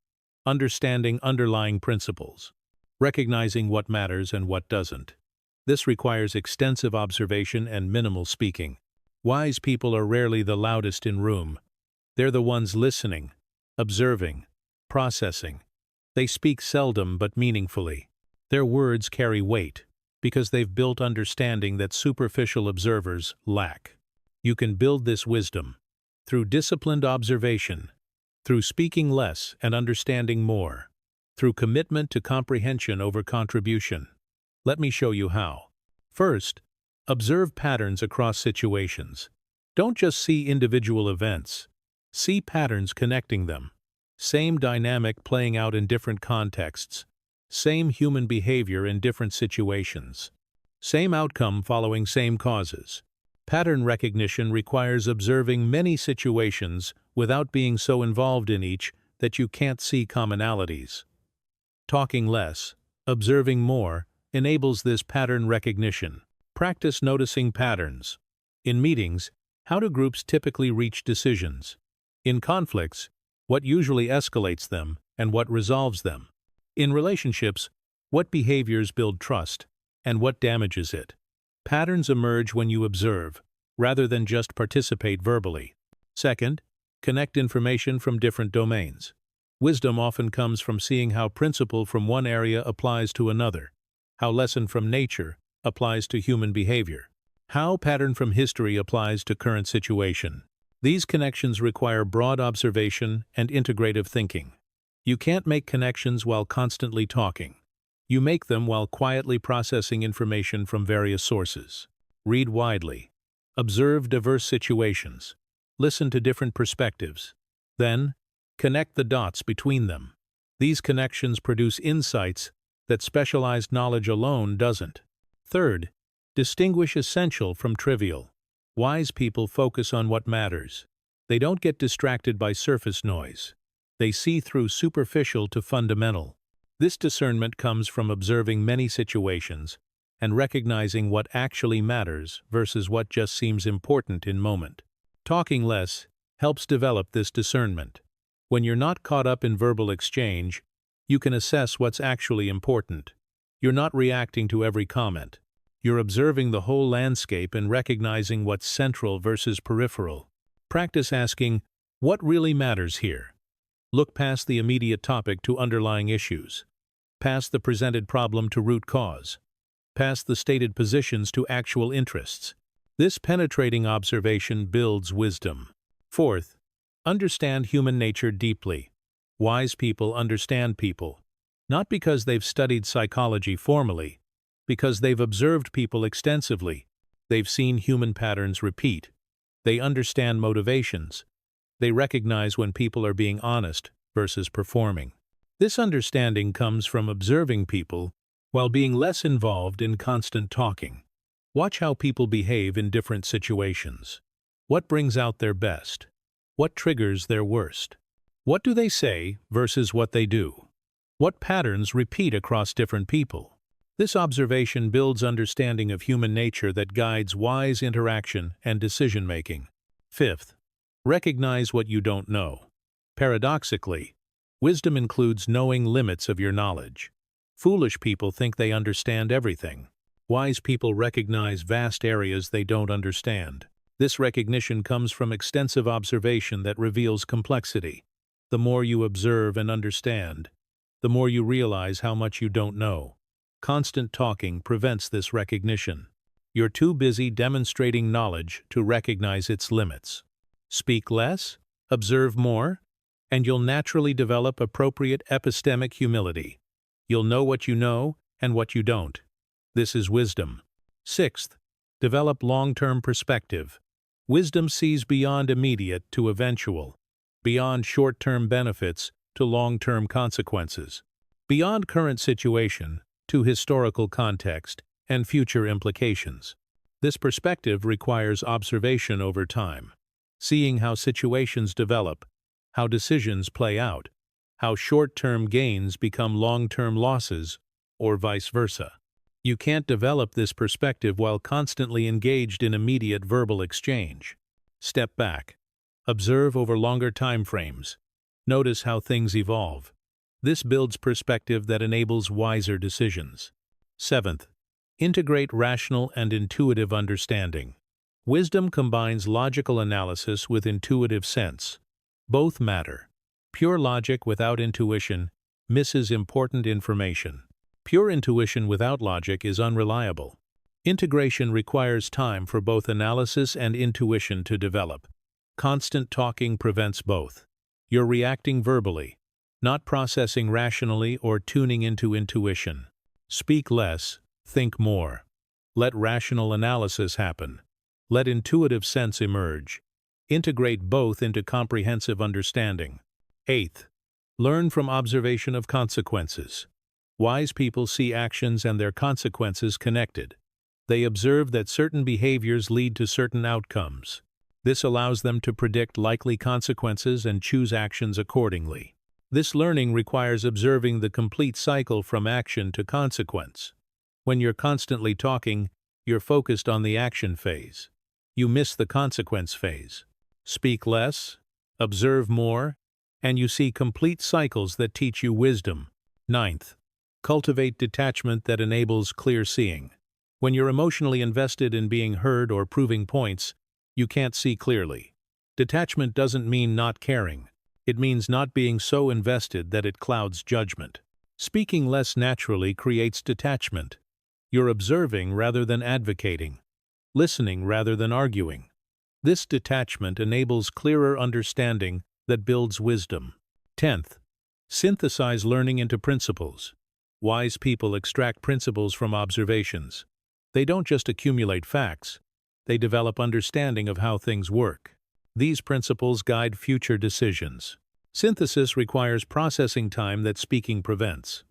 understanding underlying principles, recognizing what matters and what doesn't. This requires extensive observation and minimal speaking. Wise people are rarely the loudest in room. They're the ones listening, observing, processing. They speak seldom but meaningfully. Their words carry weight, because they've built understanding that superficial observers lack. You can build this wisdom through disciplined observation, through speaking less and understanding more, through commitment to comprehension over contribution. Let me show you how. First, observe patterns across situations. Don't just see individual events. See patterns connecting them. Same dynamic playing out in different contexts. Same human behavior in different situations. Same outcome following same causes. Pattern recognition requires observing many situations without being so involved in each that you can't see commonalities. Talking less, observing more, enables this pattern recognition. Practice noticing patterns. In meetings, how do groups typically reach decisions? In conflicts, what usually escalates them and what resolves them? In relationships, what behaviors build trust and what damages it? Patterns emerge when you observe, rather than just participate verbally. Second, connect information from different domains. Wisdom often comes from seeing how principle from one area applies to another, how lesson from nature applies to human behavior, how pattern from history applies to current situation. These connections require broad observation and integrative thinking. You can't make connections while constantly talking. You make them while quietly processing information from various sources. Read widely. Observe diverse situations. Listen to different perspectives. Then, connect the dots between them. These connections produce insights that specialized knowledge alone doesn't. Third, distinguish essential from trivial. Wise people focus on what matters. They don't get distracted by surface noise. They see through superficial to fundamental. This discernment comes from observing many situations and recognizing what actually matters versus what just seems important in moment. Talking less helps develop this discernment. When you're not caught up in verbal exchange, you can assess what's actually important. You're not reacting to every comment. You're observing the whole landscape and recognizing what's central versus peripheral. Practice asking, what really matters here? Look past the immediate topic to underlying issues. Past the presented problem to root cause. Past the stated positions to actual interests. This penetrating observation builds wisdom. Fourth, understand human nature deeply. Wise people understand people, not because they've studied psychology formally, because they've observed people extensively. They've seen human patterns repeat. They understand motivations. They recognize when people are being honest versus performing. This understanding comes from observing people while being less involved in constant talking. Watch how people behave in different situations. What brings out their best? What triggers their worst? What do they say versus what they do? What patterns repeat across different people? This observation builds understanding of human nature that guides wise interaction and decision-making. Fifth, recognize what you don't know. Paradoxically, wisdom includes knowing limits of your knowledge. Foolish people think they understand everything. Wise people recognize vast areas they don't understand. This recognition comes from extensive observation that reveals complexity. The more you observe and understand, the more you realize how much you don't know. Constant talking prevents this recognition. You're too busy demonstrating knowledge to recognize its limits. Speak less, observe more, and you'll naturally develop appropriate epistemic humility. You'll know what you know and what you don't. This is wisdom. Sixth, develop long-term perspective. Wisdom sees beyond immediate to eventual, beyond short-term benefits to long-term consequences, beyond current situation to historical context and future implications. This perspective requires observation over time, seeing how situations develop, how decisions play out, how short-term gains become long-term losses, or vice versa. You can't develop this perspective while constantly engaged in immediate verbal exchange. Step back. Observe over longer time frames. Notice how things evolve. This builds perspective that enables wiser decisions. Seventh, integrate rational and intuitive understanding. Wisdom combines logical analysis with intuitive sense. Both matter. Pure logic without intuition misses important information. Pure intuition without logic is unreliable. Integration requires time for both analysis and intuition to develop. Constant talking prevents both. You're reacting verbally, not processing rationally or tuning into intuition. Speak less, think more. Let rational analysis happen. Let intuitive sense emerge. Integrate both into comprehensive understanding. Eighth, learn from observation of consequences. Wise people see actions and their consequences connected. They observe that certain behaviors lead to certain outcomes. This allows them to predict likely consequences and choose actions accordingly. This learning requires observing the complete cycle from action to consequence. When you're constantly talking, you're focused on the action phase. You miss the consequence phase. Speak less, observe more, and you see complete cycles that teach you wisdom. Ninth, cultivate detachment that enables clear seeing. When you're emotionally invested in being heard or proving points, you can't see clearly. Detachment doesn't mean not caring. It means not being so invested that it clouds judgment. Speaking less naturally creates detachment. You're observing rather than advocating, listening rather than arguing. This detachment enables clearer understanding that builds wisdom. 10th, synthesize learning into principles. Wise people extract principles from observations. They don't just accumulate facts, they develop understanding of how things work. These principles guide future decisions. Synthesis requires processing time that speaking prevents.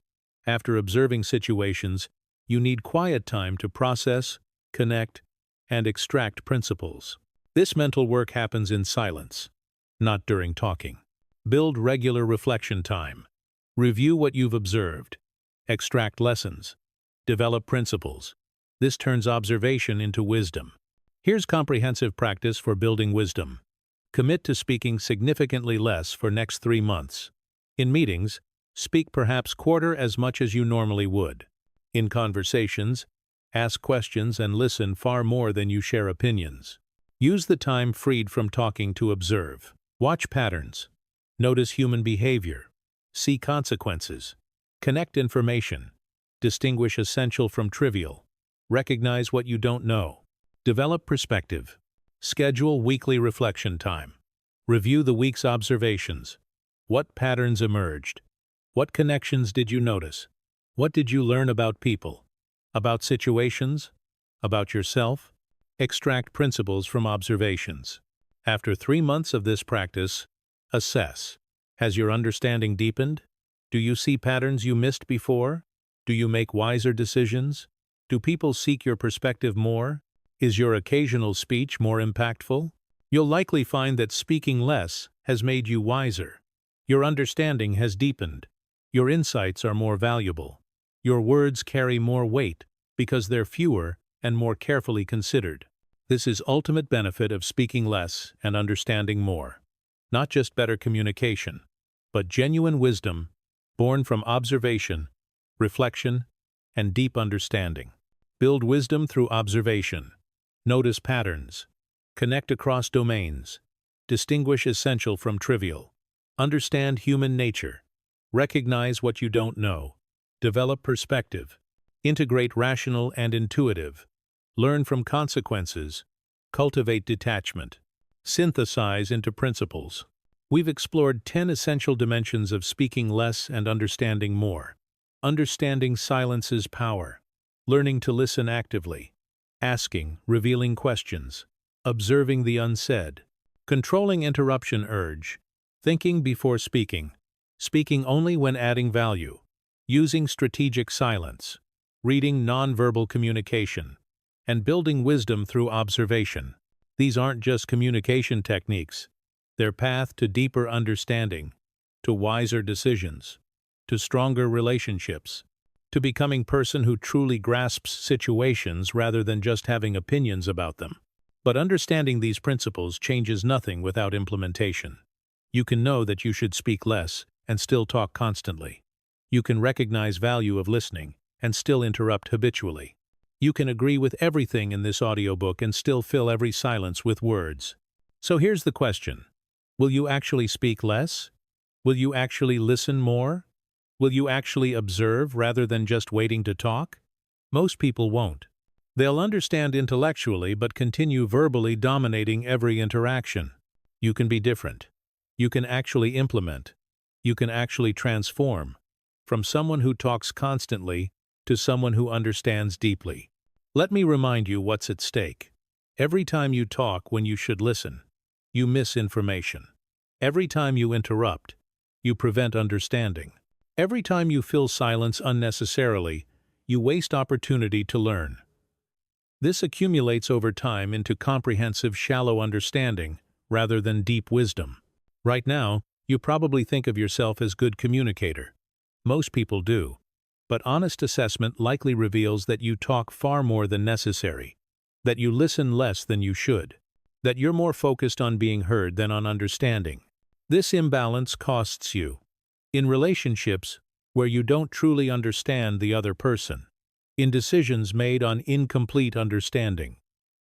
After observing situations, you need quiet time to process, connect, and extract principles. This mental work happens in silence, not during talking. Build regular reflection time. Review what you've observed. Extract lessons. Develop principles. This turns observation into wisdom. Here's comprehensive practice for building wisdom. Commit to speaking significantly less for next 3 months. In meetings, speak perhaps quarter as much as you normally would. In conversations, ask questions and listen far more than you share opinions. Use the time freed from talking to observe. Watch patterns. Notice human behavior. See consequences. Connect information. Distinguish essential from trivial. Recognize what you don't know. Develop perspective. Schedule weekly reflection time. Review the week's observations. What patterns emerged? What connections did you notice? What did you learn about people? About situations? About yourself? Extract principles from observations. After 3 months of this practice, assess. Has your understanding deepened? Do you see patterns you missed before? Do you make wiser decisions? Do people seek your perspective more? Is your occasional speech more impactful? You'll likely find that speaking less has made you wiser. Your understanding has deepened. Your insights are more valuable. Your words carry more weight because they're fewer and more carefully considered. This is ultimate benefit of speaking less and understanding more. Not just better communication, but genuine wisdom born from observation, reflection, and deep understanding. Build wisdom through observation. Notice patterns. Connect across domains. Distinguish essential from trivial. Understand human nature. Recognize what you don't know. Develop perspective. Integrate rational and intuitive. Learn from consequences. Cultivate detachment. Synthesize into principles. We've explored 10 essential dimensions of speaking less and understanding more. Understanding silence's power. Learning to listen actively. Asking, revealing questions. Observing the unsaid. Controlling interruption urge. Thinking before speaking. Speaking only when adding value. Using strategic silence. Reading nonverbal communication. And building wisdom through observation. These aren't just communication techniques. They're path to deeper understanding, to wiser decisions, to stronger relationships, to becoming person who truly grasps situations rather than just having opinions about them. But understanding these principles changes nothing without implementation. You can know that you should speak less and still talk constantly. You can recognize value of listening and still interrupt habitually. You can agree with everything in this audiobook and still fill every silence with words. So here's the question. Will you actually speak less? Will you actually listen more? Will you actually observe rather than just waiting to talk? Most people won't. They'll understand intellectually but continue verbally dominating every interaction. You can be different. You can actually implement. You can actually transform. From someone who talks constantly to someone who understands deeply. Let me remind you what's at stake. Every time you talk when you should listen, you miss information. Every time you interrupt, you prevent understanding. Every time you fill silence unnecessarily, you waste opportunity to learn. This accumulates over time into comprehensive, shallow understanding rather than deep wisdom. Right now, you probably think of yourself as a good communicator. Most people do. But honest assessment likely reveals that you talk far more than necessary, that you listen less than you should, that you're more focused on being heard than on understanding. This imbalance costs you. In relationships, where you don't truly understand the other person. In decisions made on incomplete understanding.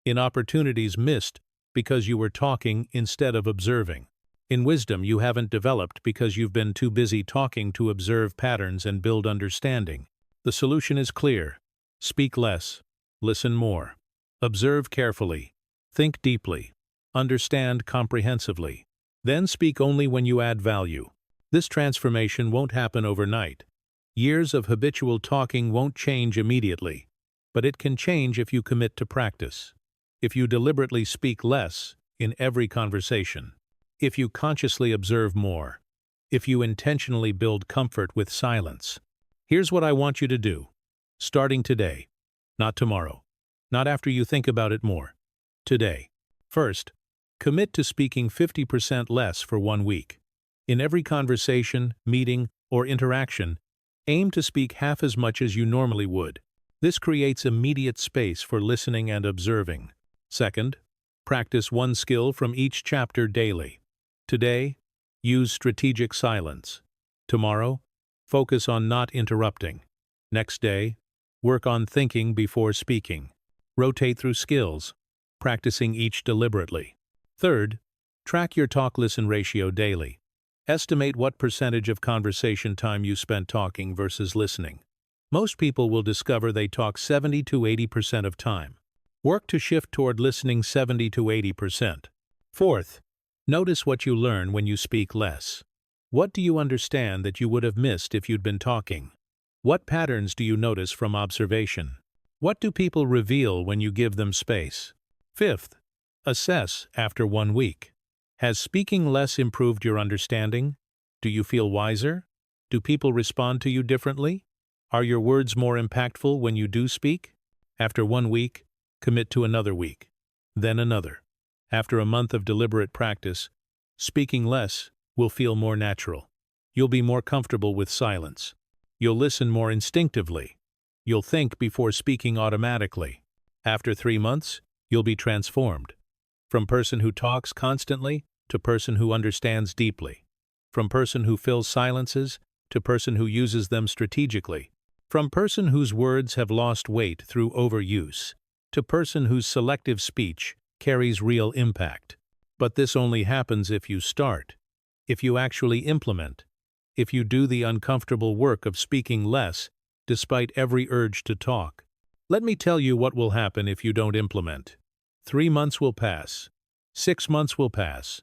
In opportunities missed because you were talking instead of observing. In wisdom you haven't developed because you've been too busy talking to observe patterns and build understanding. The solution is clear. Speak less. Listen more. Observe carefully. Think deeply. Understand comprehensively. Then speak only when you add value. This transformation won't happen overnight. Years of habitual talking won't change immediately. But it can change if you commit to practice. If you deliberately speak less, in every conversation. If you consciously observe more. If you intentionally build comfort with silence. Here's what I want you to do. Starting today. Not tomorrow. Not after you think about it more. Today. First, commit to speaking 50% less for 1 week. In every conversation, meeting, or interaction, aim to speak half as much as you normally would. This creates immediate space for listening and observing. Second, practice one skill from each chapter daily. Today, use strategic silence. Tomorrow, focus on not interrupting. Next day, work on thinking before speaking. Rotate through skills, practicing each deliberately. Third, track your talk-listen ratio daily. Estimate what percentage of conversation time you spent talking versus listening. Most people will discover they talk 70 to 80% of time. Work to shift toward listening 70 to 80%. Fourth, notice what you learn when you speak less. What do you understand that you would have missed if you'd been talking? What patterns do you notice from observation? What do people reveal when you give them space? Fifth, assess after 1 week. Has speaking less improved your understanding? Do you feel wiser? Do people respond to you differently? Are your words more impactful when you do speak? After 1 week, commit to another week, then another. After a month of deliberate practice, speaking less will feel more natural. You'll be more comfortable with silence. You'll listen more instinctively. You'll think before speaking automatically. After 3 months, you'll be transformed. From person who talks constantly to person who understands deeply. From person who fills silences to person who uses them strategically. From person whose words have lost weight through overuse to person whose selective speech carries real impact. But this only happens if you start, if you actually implement, if you do the uncomfortable work of speaking less despite every urge to talk. Let me tell you what will happen if you don't implement. 3 months will pass. 6 months will pass.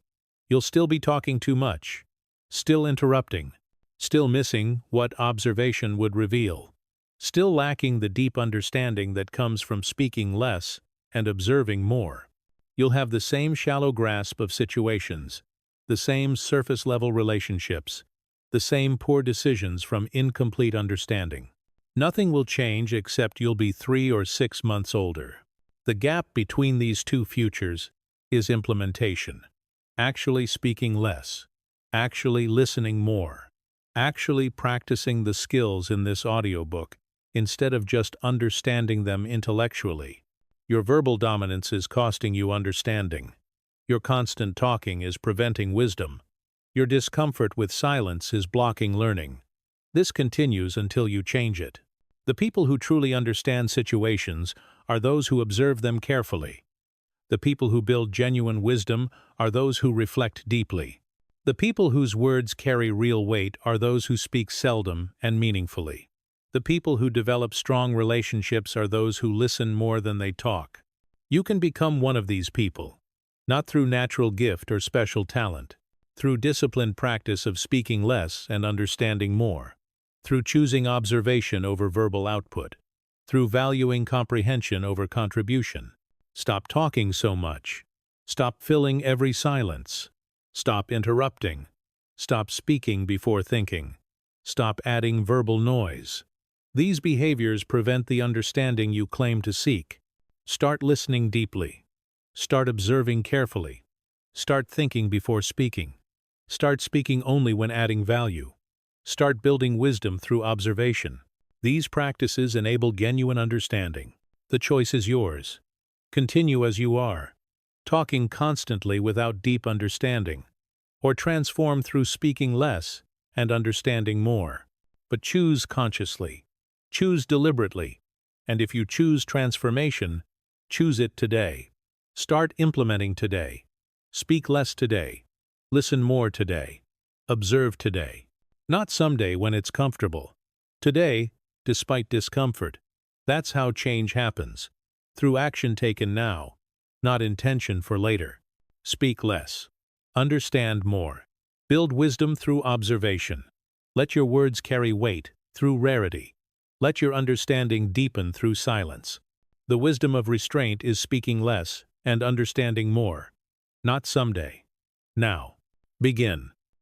You'll still be talking too much, still interrupting, still missing what observation would reveal, still lacking the deep understanding that comes from speaking less and observing more. You'll have the same shallow grasp of situations, the same surface-level relationships, the same poor decisions from incomplete understanding. Nothing will change except you'll be 3 or 6 months older. The gap between these two futures is implementation. Actually speaking less. Actually listening more. Actually practicing the skills in this audiobook instead of just understanding them intellectually. Your verbal dominance is costing you understanding. Your constant talking is preventing wisdom. Your discomfort with silence is blocking learning. This continues until you change it. The people who truly understand situations are those who observe them carefully. The people who build genuine wisdom are those who reflect deeply. The people whose words carry real weight are those who speak seldom and meaningfully. The people who develop strong relationships are those who listen more than they talk. You can become one of these people, not through natural gift or special talent, through disciplined practice of speaking less and understanding more, through choosing observation over verbal output, through valuing comprehension over contribution. Stop talking so much. Stop filling every silence. Stop interrupting. Stop speaking before thinking. Stop adding verbal noise. These behaviors prevent the understanding you claim to seek. Start listening deeply. Start observing carefully. Start thinking before speaking. Start speaking only when adding value. Start building wisdom through observation. These practices enable genuine understanding. The choice is yours. Continue as you are, talking constantly without deep understanding, or transform through speaking less and understanding more. But choose consciously. Choose deliberately. And if you choose transformation, choose it today. Start implementing today. Speak less today. Listen more today. Observe today. Not someday when it's comfortable. Today, despite discomfort. That's how change happens. Through action taken now, not intention for later. Speak less. Understand more. Build wisdom through observation. Let your words carry weight through rarity. Let your understanding deepen through silence. The wisdom of restraint is speaking less and understanding more. Not someday. Now. Begin.